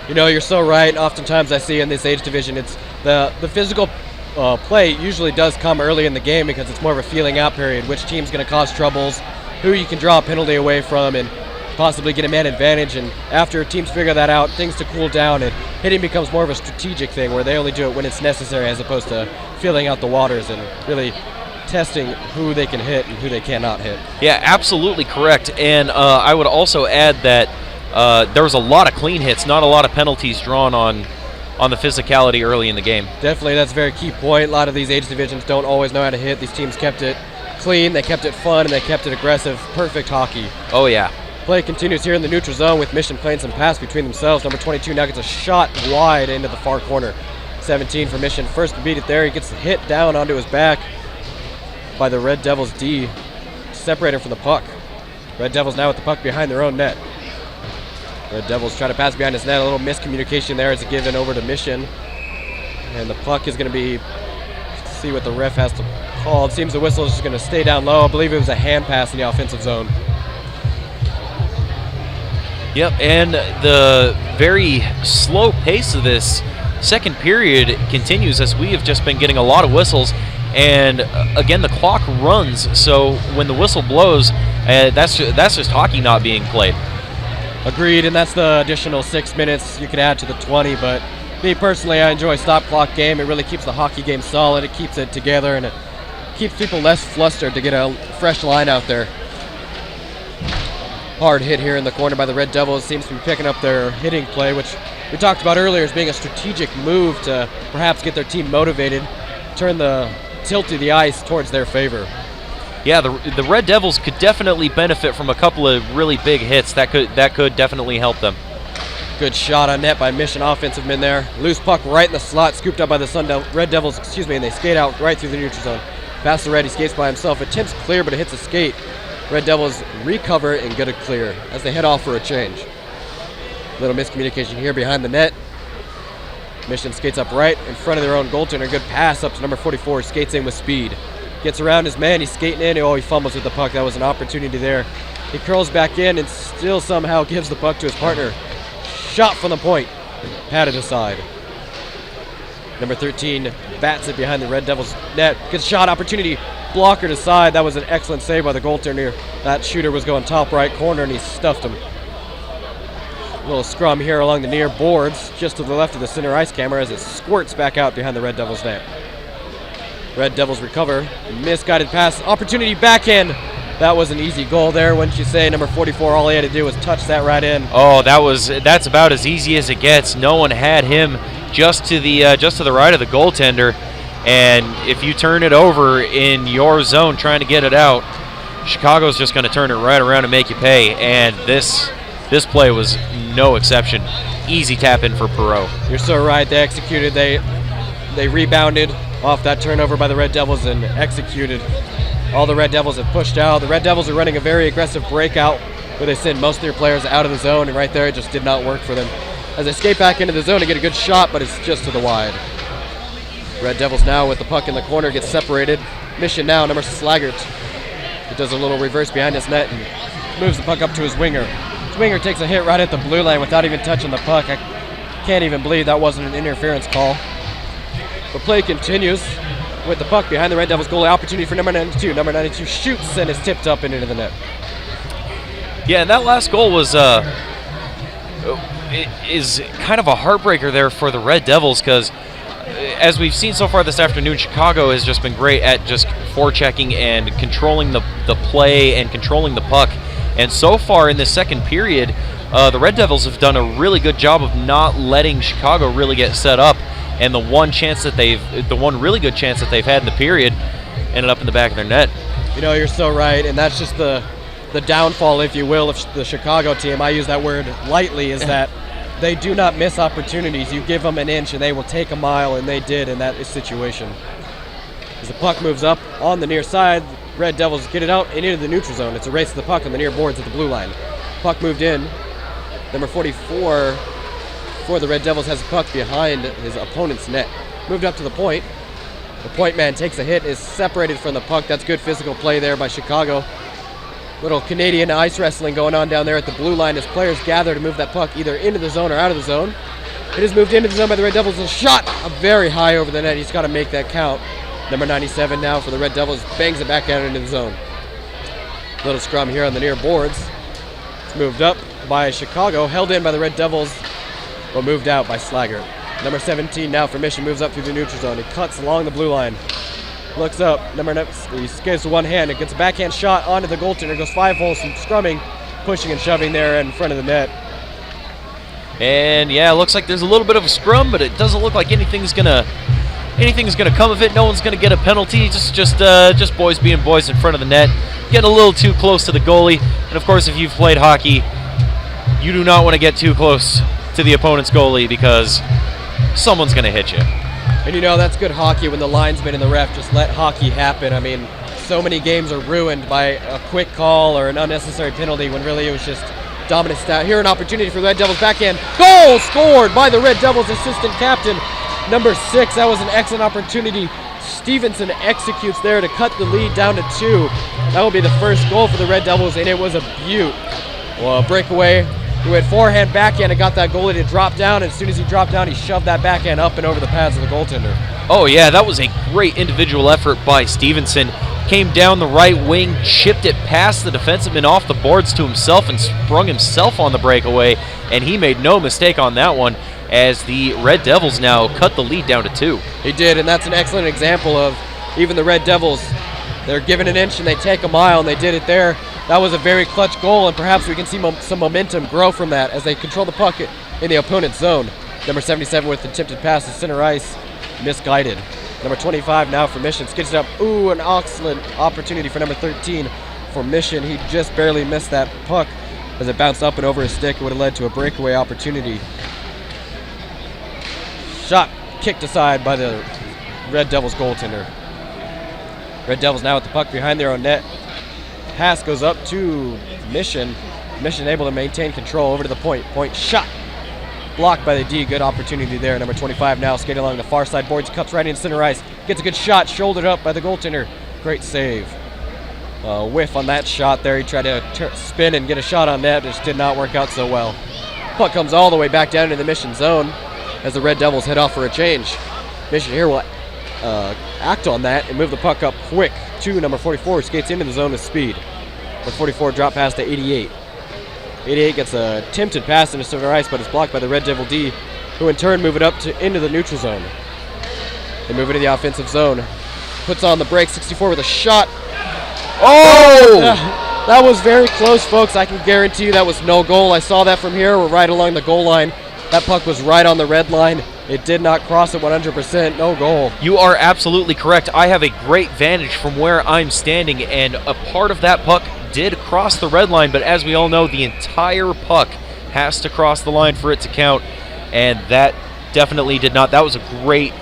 You know, you're so right. Oftentimes I see in this age division, it's the physical play usually does come early in the game because it's more of a feeling out period, which team's going to cause troubles, who you can draw a penalty away from, and possibly get a man advantage. And after teams figure that out, things to cool down, and hitting becomes more of a strategic thing where they only do it when it's necessary as opposed to feeling out the waters and really testing who they can hit and who they cannot hit. Yeah, absolutely correct. And I would also add that there was a lot of clean hits, not a lot of penalties drawn on the physicality early in the game. Definitely, that's a very key point. A lot of these age divisions don't always know how to hit. These teams kept it clean, they kept it fun, and they kept it aggressive. Perfect hockey. Oh, yeah. Play continues here in the neutral zone with Mission playing some pass between themselves. Number 22 now gets a shot wide into the far corner. 17 for Mission. First to beat it there. He gets hit down onto his back by the Red Devils D, separating from the puck. Red Devils now with the puck behind their own net. Red Devils try to pass behind his net. A little miscommunication there as it given over to Mission. And the puck is going to be, see what the ref has to call. It seems the whistle is just going to stay down low. I believe it was a hand pass in the offensive zone. Yep, and the very slow pace of this second period continues as we have just been getting a lot of whistles. And again, the clock runs, so when the whistle blows, that's just hockey not being played. Agreed, and that's the additional 6 minutes you could add to the 20, but me personally, I enjoy stop clock game. It really keeps the hockey game solid, it keeps it together, and it keeps people less flustered to get a fresh line out there. Hard hit here in the corner by the Red Devils. Seems to be picking up their hitting play, which we talked about earlier as being a strategic move to perhaps get their team motivated, turn the tilt of the ice towards their favor. Yeah, the Red Devils could definitely benefit from a couple of really big hits. That could definitely help them. Good shot on net by Mission offensive men there. Loose puck right in the slot, scooped up by the Red Devils, and they skate out right through the neutral zone. Past the Red, he skates by himself, attempts clear, but it hits a skate. Red Devils recover and get a clear as they head off for a change. Little miscommunication here behind the net. Mission skates up right in front of their own goaltender. Good pass up to number 44, skates in with speed. Gets around his man, he's skating in, oh, he fumbles with the puck. That was an opportunity there. He curls back in and still somehow gives the puck to his partner. Shot from the point, patted aside. Number 13 bats it behind the Red Devils net. Good shot opportunity, blocker to side. That was an excellent save by the goaltender. That shooter was going top right corner and he stuffed him. A little scrum here along the near boards, just to the left of the center ice camera as it squirts back out behind the Red Devils net. Red Devils recover, misguided pass, opportunity backhand. That was an easy goal there, wouldn't you say? Number 44, all he had to do was touch that right in. Oh, that's about as easy as it gets. No one had him just to the right of the goaltender, and if you turn it over in your zone trying to get it out, Chicago's just going to turn it right around and make you pay. And this play was no exception. Easy tap in for Perreault. You're so right. They executed. They rebounded off that turnover by the Red Devils and executed. All the Red Devils have pushed out. The Red Devils are running a very aggressive breakout where they send most of their players out of the zone, and right there it just did not work for them. as they skate back into the zone to get a good shot, but it's just to the wide. Red Devils now with the puck in the corner, gets separated. Mission now, number Slaggert. He does a little reverse behind his net and moves the puck up to his winger. His winger takes a hit right at the blue line without even touching the puck. I can't even believe that wasn't an interference call. The play continues with the puck behind the Red Devils goalie. Opportunity for number 92. Number 92 shoots and is tipped up and into the net. Yeah, and that last goal was is kind of a heartbreaker there for the Red Devils, because as we've seen so far this afternoon, Chicago has just been great at just forechecking and controlling the play and controlling the puck. And so far in this second period, the Red Devils have done a really good job of not letting Chicago really get set up. And the one really good chance that they've had in the period ended up in the back of their net. You know, you're so right, and that's just the downfall, if you will, of the Chicago team. I use that word lightly, is that they do not miss opportunities. You give them an inch and they will take a mile, and they did in that situation. As the puck moves up on the near side, Red Devils get it out and into the neutral zone. It's a race to the puck on the near boards at the blue line. Puck moved in. Number 44 for the Red Devils has the puck behind his opponent's net. Moved up to the point. The point man takes a hit, is separated from the puck. That's good physical play there by Chicago. Little Canadian ice wrestling going on down there at the blue line as players gather to move that puck either into the zone or out of the zone. It is moved into the zone by the Red Devils. A shot very high over the net. He's got to make that count. Number 97 now for the Red Devils bangs it back out into the zone. Little scrum here on the near boards. It's moved up by Chicago, held in by the Red Devils, but moved out by Slaggert. Number 17 now for Mission moves up through the neutral zone. He cuts along the blue line. Looks up, he skates with one hand. It gets a backhand shot onto the goaltender. Goes 5 holes, some scrumming, pushing and shoving there in front of the net. And yeah, it looks like there's a little bit of a scrum, but it doesn't look like anything's gonna come of it. No one's gonna get a penalty. Just boys being boys in front of the net, getting a little too close to the goalie. And of course, if you've played hockey, you do not want to get too close to the opponent's goalie, because someone's gonna hit you. And you know, that's good hockey when the linesman and the ref just let hockey happen. I mean, so many games are ruined by a quick call or an unnecessary penalty when really it was just dominant stat. Here an opportunity for the Red Devils backhand. Goal scored by the Red Devils assistant captain, number 6. That was an excellent opportunity. Stevenson executes there to cut the lead down to 2. That will be the first goal for the Red Devils, and it was a beaut. Well, a breakaway. He went forehand, backhand, and got that goalie to drop down. And as soon as he dropped down, he shoved that backhand up and over the pads of the goaltender. Oh yeah, that was a great individual effort by Stevenson. Came down the right wing, chipped it past the defenseman off the boards to himself, and sprung himself on the breakaway. And he made no mistake on that one, as the Red Devils now cut the lead down to 2. He did, and that's an excellent example of even the Red Devils. They're given an inch and they take a mile, and they did it there. That was a very clutch goal, and perhaps we can see some momentum grow from that as they control the puck in the opponent's zone. Number 77 with the attempted pass to center ice, misguided. Number 25 now for Mission, skids it up. Ooh, an excellent opportunity for number 13 for Mission. He just barely missed that puck as it bounced up and over his stick. It would have led to a breakaway opportunity. Shot kicked aside by the Red Devils goaltender. Red Devils now with the puck behind their own net. Pass goes up to Mission. Mission able to maintain control over to the point. Point shot. Blocked by the D. Good opportunity there. Number 25 now skating along the far side boards. Cuts right in center ice. Gets a good shot. Shouldered up by the goaltender. Great save. Whiff on that shot there. He tried to spin and get a shot on net. Just did not work out so well. Puck comes all the way back down into the Mission zone as the Red Devils head off for a change. Mission here will act on that and move the puck up quick to number 44, who skates into the zone with speed. Number 44 drop pass to 88. 88 gets a attempted pass into center ice, but it's blocked by the Red Devil D, who in turn move it up into the neutral zone. They move into the offensive zone. Puts on the brake, 64 with a shot. Oh! That was very close, folks. I can guarantee you that was no goal. I saw that from here. We're right along the goal line. That puck was right on the red line. It did not cross it 100%. No goal. You are absolutely correct. I have a great vantage from where I'm standing, and a part of that puck did cross the red line, but as we all know, the entire puck has to cross the line for it to count, and that definitely did not. That was a great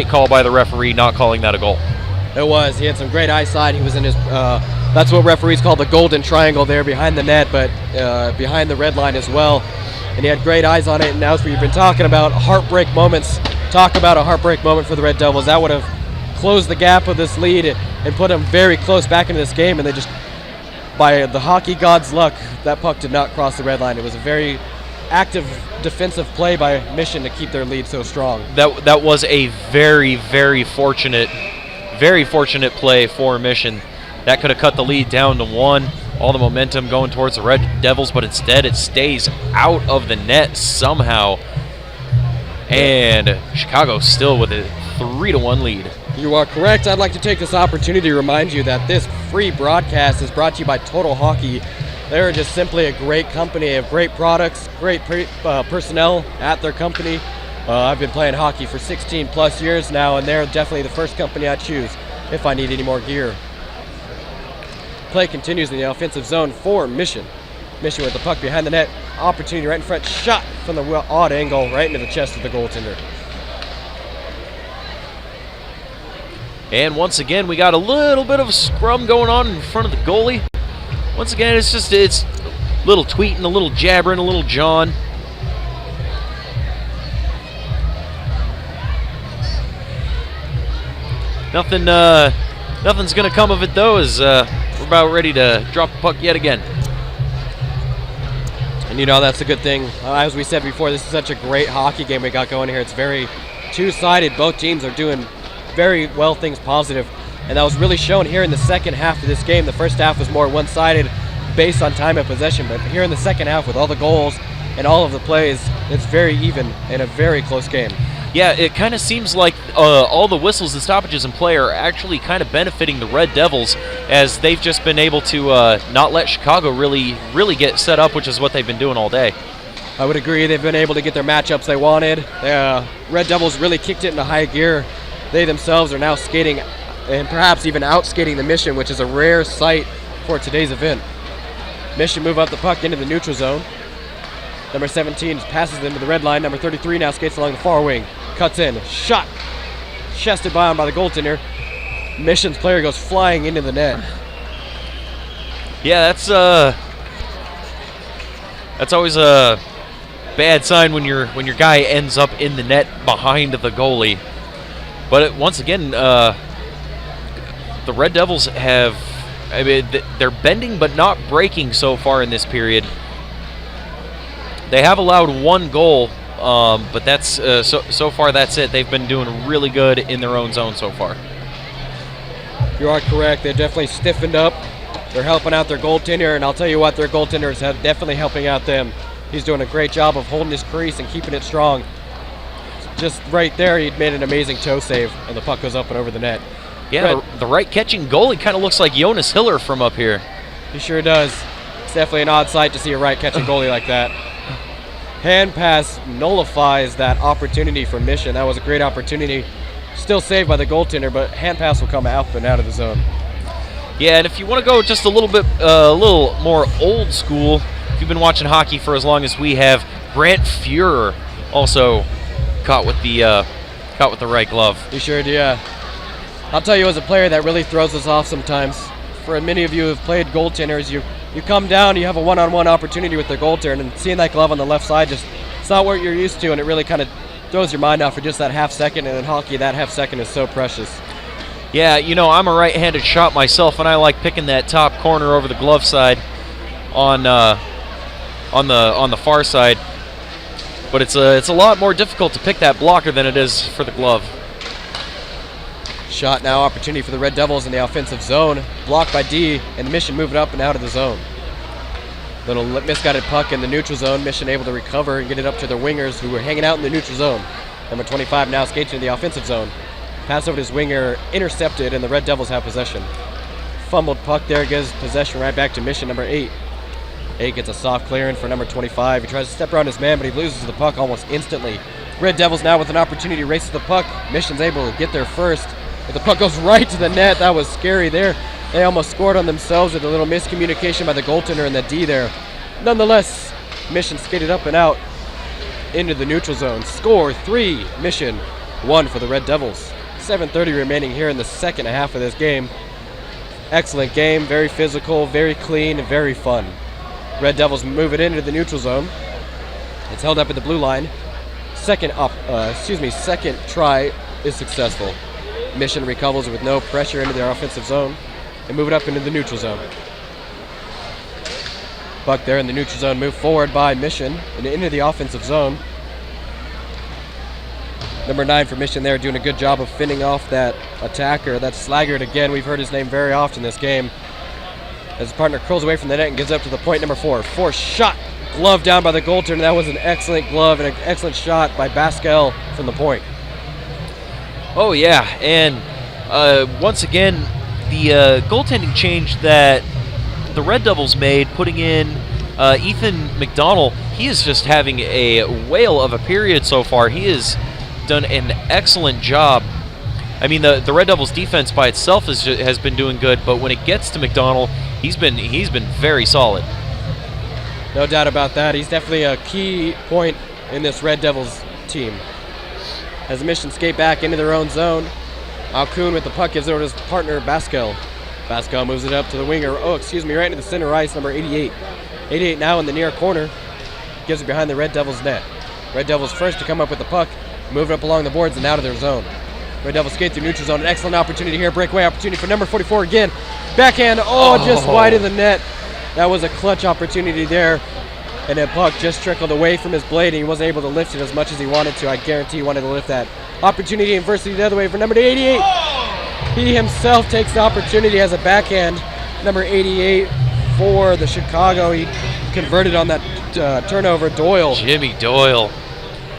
call by the referee, not calling that a goal. It was. He had some great eyesight. He was in his, that's what referees call the golden triangle there behind the net, but behind the red line as well. and he had great eyes on it. And as we've been talking about heartbreak moments, talk about a heartbreak moment for the Red Devils. That would have closed the gap of this lead and put them very close back into this game, and they just, by the hockey god's luck, that puck did not cross the red line. It was a very active defensive play by Mission to keep their lead so strong. That was a very, very fortunate play for Mission. That could have cut the lead down to 1. All the momentum going towards the Red Devils, but instead it stays out of the net somehow. And Chicago still with a 3-1 lead. You are correct. I'd like to take this opportunity to remind you that this free broadcast is brought to you by Total Hockey. They're just simply a great company. They have great products, great personnel at their company. I've been playing hockey for 16 plus years now, and they're definitely the first company I choose if I need any more gear. Play continues in the offensive zone for Mission. Mission with the puck behind the net. Opportunity right in front. Shot from the odd angle right into the chest of the goaltender. And once again, we got a little bit of a scrum going on in front of the goalie. Once again, it's a little tweeting, a little jabbering, a little jawing. Nothing's going to come of it, though, as we're about ready to drop the puck yet again. And you know, that's a good thing. As we said before, this is such a great hockey game we got going here. It's very two-sided. Both teams are doing very well, things positive, and that was really shown here in the second half of this game. The first half was more one-sided based on time of possession, but here in the second half with all the goals and all of the plays, it's very even and a very close game. Yeah, it kind of seems like all the whistles and stoppages in play are actually kind of benefiting the Red Devils, as they've just been able to not let Chicago really get set up, which is what they've been doing all day. I would agree. They've been able to get their matchups they wanted. Red Devils really kicked it into high gear. They themselves are now skating and perhaps even out-skating the Mission, which is a rare sight for today's event. Mission move up the puck into the neutral zone. Number 17 passes into the red line. Number 33 now skates along the far wing. Cuts in. Shot. Chested by the goaltender. Mission's player goes flying into the net. Yeah, that's always a bad sign when your guy ends up in the net behind the goalie. But once again, the Red Devils they're bending but not breaking so far in this period. They have allowed 1 goal, but that's so far that's it. They've been doing really good in their own zone so far. You are correct. They're definitely stiffened up. They're helping out their goaltender, and I'll tell you what, their goaltender is definitely helping out them. He's doing a great job of holding his crease and keeping it strong. Just right there, he made an amazing toe save, and the puck goes up and over the net. Yeah, the right catching goalie kind of looks like Jonas Hiller from up here. He sure does. It's definitely an odd sight to see a right catching goalie like that. Hand pass nullifies that opportunity for Mission. That was a great opportunity. Still saved by the goaltender, but hand pass will come up and out of the zone. Yeah, and if you want to go just a little more old school, if you've been watching hockey for as long as we have, Brant Fuhrer also caught with the right glove. He sure did, yeah. I'll tell you, as a player, that really throws us off sometimes. For many of you who have played goaltenders, you come down, you have a one-on-one opportunity with the goaltender, and seeing that glove on the left side, it's not what you're used to, and it really kind of throws your mind off for just that half second, and in hockey, that half second is so precious. Yeah, you know, I'm a right-handed shot myself, and I like picking that top corner over the glove side on the far side. But it's a lot more difficult to pick that blocker than it is for the glove. Shot now, opportunity for the Red Devils in the offensive zone. Blocked by D, and the Mission moving up and out of the zone. Little misguided puck in the neutral zone. Mission able to recover and get it up to their wingers who were hanging out in the neutral zone. Number 25 now skates into the offensive zone. Pass over to his winger, intercepted, and the Red Devils have possession. Fumbled puck there, gives possession right back to Mission number 8. 8 gets a soft clearance for number 25. He tries to step around his man, but he loses the puck almost instantly. Red Devils now with an opportunity to race to the puck. Mission's able to get there first, but the puck goes right to the net. That was scary there. They almost scored on themselves with a little miscommunication by the goaltender and the D there. Nonetheless, Mission skated up and out into the neutral zone. Score 3, Mission 1 for the Red Devils. 7:30 remaining here in the second half of this game. Excellent game, very physical, very clean, and very fun. Red Devils move it into the neutral zone. It's held up at the blue line. Second try is successful. Mission recovers with no pressure into their offensive zone and move it up into the neutral zone. Puck there in the neutral zone, moved forward by Mission and into the offensive zone. Number 9 for Mission there, doing a good job of fending off that attacker. That's Slaggert again. We've heard his name very often this game. As his partner curls away from the net and gives up to the point, number 4. Forced shot, glove down by the goaltender. That was an excellent glove and an excellent shot by Baskel from the point. Oh yeah, and once again, the goaltending change that the Red Devils made, putting in Ethan McDonald, he is just having a whale of a period so far. He has done an excellent job. I mean, the Red Devils' defense by itself has been doing good, but when it gets to McDonald, he's been very solid. No doubt about that. He's definitely a key point in this Red Devils team. As the Mission skate back into their own zone, Alcoon with the puck gives it over to his partner, Baskel. Baskel moves it up to the winger, right into the center ice, number 88. 88 now in the near corner, gives it behind the Red Devils' net. Red Devils first to come up with the puck, move it up along the boards and out of their zone. Red Devils skate through neutral zone, an excellent opportunity here, breakaway opportunity for number 44 again. Backhand, just wide of the net. That was a clutch opportunity there. And that puck just trickled away from his blade and he wasn't able to lift it as much as he wanted to. I guarantee he wanted to lift that opportunity and versus the other way for number 88. He himself takes the opportunity as a backhand. Number 88 for the Chicago. He converted on that turnover, Doyle. Jimmy Doyle.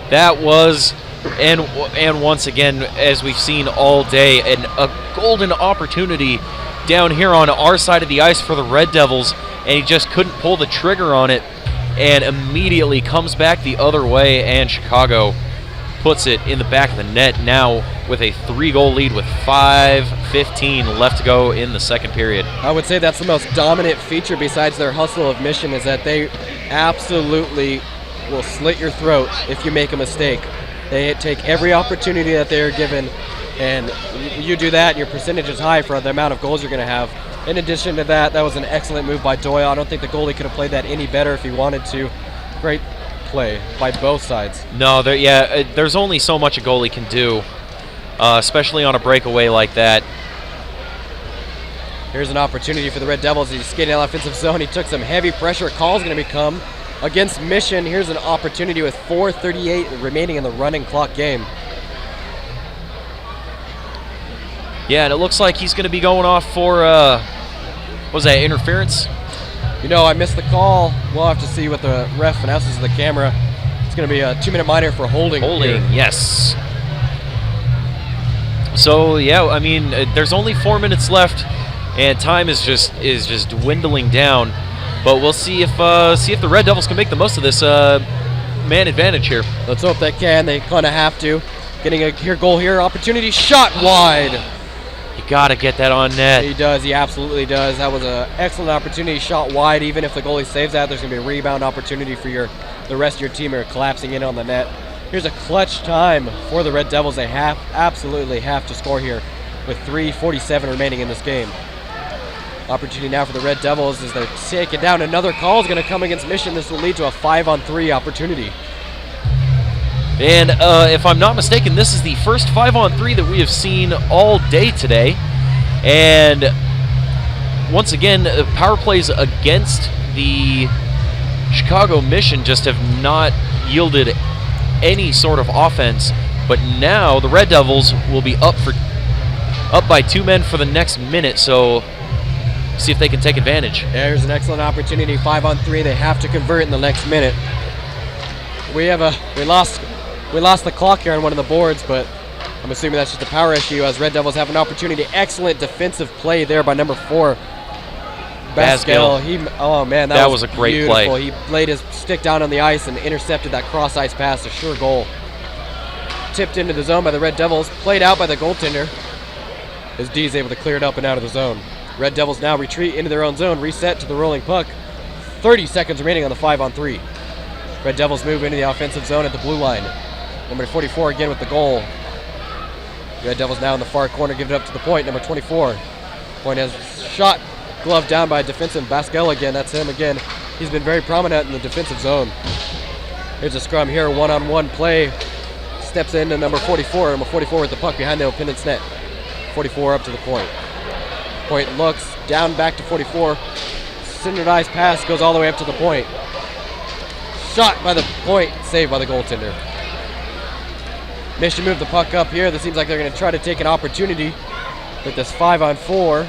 That was, and once again, as we've seen all day, a golden opportunity down here on our side of the ice for the Red Devils, and he just couldn't pull the trigger on it, and immediately comes back the other way, and Chicago puts it in the back of the net now with a 3-goal lead with 5:15 left to go in the second period. I would say that's the most dominant feature besides their hustle of Mission, is that they absolutely will slit your throat if you make a mistake. They take every opportunity that they are given, and you do that and your percentage is high for the amount of goals you're going to have. In addition to that, that was an excellent move by Doyle. I don't think the goalie could have played that any better if he wanted to. Great play by both sides. No, there's only so much a goalie can do, especially on a breakaway like that. Here's an opportunity for the Red Devils. He's skating out offensive zone. He took some heavy pressure. Call's going to become against Mission. Here's an opportunity with 4:38 remaining in the running clock game. Yeah, and it looks like he's going to be going off for, what was that, interference? You know, I missed the call. We'll have to see what the ref announces to the camera. It's going to be a 2-minute minor for holding. Holding, yes. So, yeah, I mean, there's only 4 minutes left, and time is just dwindling down. But we'll see if the Red Devils can make the most of this man advantage here. Let's hope they can. They kind of have to. Getting a goal here, opportunity, shot wide. You got to get that on net. He does. He absolutely does. That was an excellent opportunity, shot wide. Even if the goalie saves that, there's going to be a rebound opportunity for the rest of your team are collapsing in on the net. Here's a clutch time for the Red Devils. They absolutely have to score here with 3:47 remaining in this game. Opportunity now for the Red Devils as they're taking down. Another call is going to come against Mission. This will lead to a 5-on-3 opportunity. And if I'm not mistaken, this is the first 5-on-3 that we have seen all day today. And once again, power plays against the Chicago Mission just have not yielded any sort of offense. But now the Red Devils will be up by 2 men for the next minute. So see if they can take advantage. There's an excellent opportunity, 5-on-3. They have to convert in the next minute. We lost the clock here on one of the boards, but I'm assuming that's just a power issue as Red Devils have an opportunity. Excellent defensive play there by number 4, Baskel. That was a great beautiful play. He laid his stick down on the ice and intercepted that cross ice pass, a sure goal. Tipped into the zone by the Red Devils, played out by the goaltender. As D is able to clear it up and out of the zone. Red Devils now retreat into their own zone, reset to the rolling puck. 30 seconds remaining on the 5-on-3. Red Devils move into the offensive zone at the blue line. Number 44 again with the goal. Red Devils now in the far corner, give it up to the point. Number 24. Point has shot, glove down by defensive Baskel again. That's him again. He's been very prominent in the defensive zone. Here's a scrum here, one-on-one play. Steps into number 44. Number 44 with the puck behind the opponent's net. 44 up to the point. Point looks down back to 44. Synchronized pass goes all the way up to the point. Shot by the point, saved by the goaltender. Mission move the puck up here. This seems like they're going to try to take an opportunity with this 5-on-4.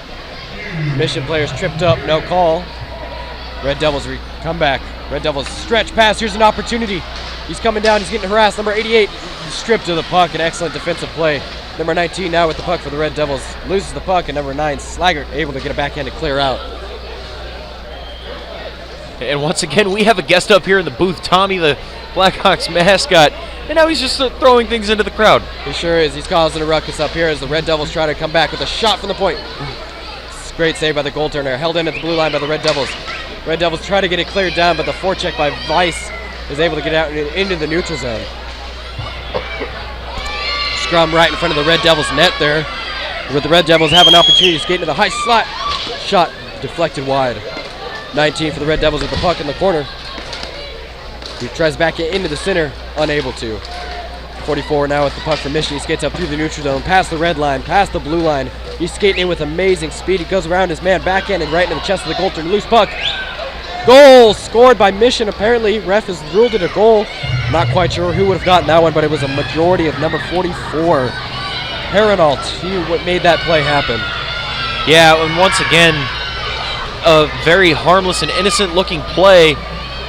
Mission players tripped up, no call. Red Devils come back. Red Devils stretch pass. Here's an opportunity. He's coming down. He's getting harassed. Number 88 he's stripped of the puck. An excellent defensive play. Number 19 now with the puck for the Red Devils. Loses the puck, and number 9, Slaggert, able to get a backhand to clear out. And once again, we have a guest up here in the booth, Tommy, the Blackhawks mascot. And now he's just throwing things into the crowd. He sure is. He's causing a ruckus up here as the Red Devils try to come back with a shot from the point. Great save by the goaltender. Held in at the blue line by the Red Devils. Red Devils try to get it cleared down, but the forecheck by Weiss is able to get out and into the neutral zone. Scrum right in front of the Red Devils net there. Where the Red Devils have an opportunity to skate into the high slot. Shot deflected wide. 19 for the Red Devils with the puck in the corner. He tries back into the center, unable to. 44 now with the puck for Mission. He skates up through the neutral zone, past the red line, past the blue line. He's skating in with amazing speed. He goes around his man, backhand and right into the chest of the goaltender. Loose puck. Goal scored by Mission. Apparently, ref has ruled it a goal. Not quite sure who would have gotten that one, but it was a majority of number 44. Herinault, he made that play happen. Yeah, and once again, a very harmless and innocent looking play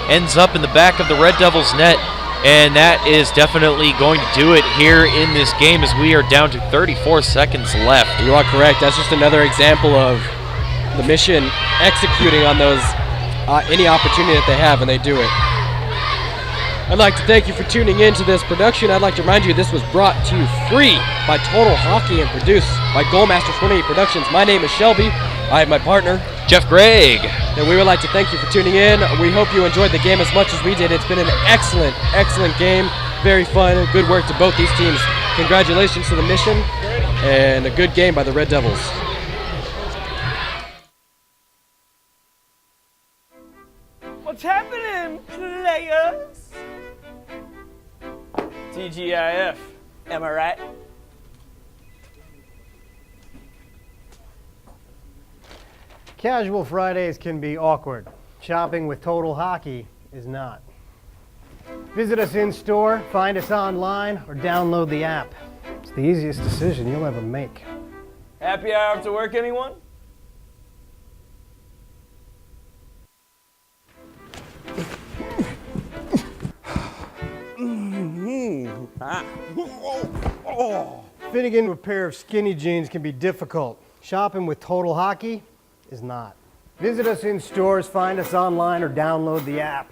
ends up in the back of the Red Devils net, and that is definitely going to do it here in this game as we are down to 34 seconds left. You are correct. That's just another example of the Mission executing on those any opportunity that they have, and they do it. I'd like to thank you for tuning in to this production. I'd like to remind you this was brought to you free by Total Hockey and produced by Goalmaster 28 Productions. My name is Shelby. I have my partner, Jeff Gregg. And we would like to thank you for tuning in. We hope you enjoyed the game as much as we did. It's been an excellent, excellent game. Very fun. Good work to both these teams. Congratulations to the Mission, and a good game by the Red Devils. What's happening, players? TGIF. Am I right? Casual Fridays can be awkward. Shopping with Total Hockey is not. Visit us in store, find us online, or download the app. It's the easiest decision you'll ever make. Happy hour after work, anyone? Fitting into a pair of skinny jeans can be difficult. Shopping with Total Hockey is not. Visit us in stores, find us online, or download the app.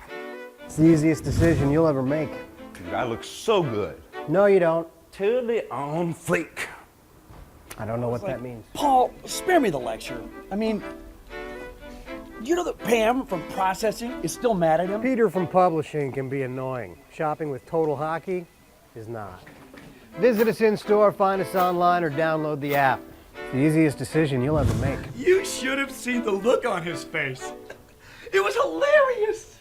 It's the easiest decision you'll ever make. The guy looks so good. No, you don't. Totally on fleek. I don't know what that means. Paul, spare me the lecture. I mean, you know that Pam from processing is still mad at him? Peter from publishing can be annoying. Shopping with Total Hockey is not. Visit us in store, find us online, or download the app. It's the easiest decision you'll ever make. You should have seen the look on his face. It was hilarious.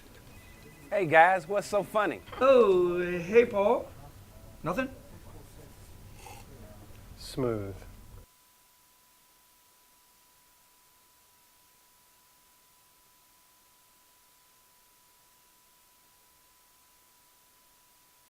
Hey guys, what's so funny? Oh, hey, Paul. Nothing? Smooth.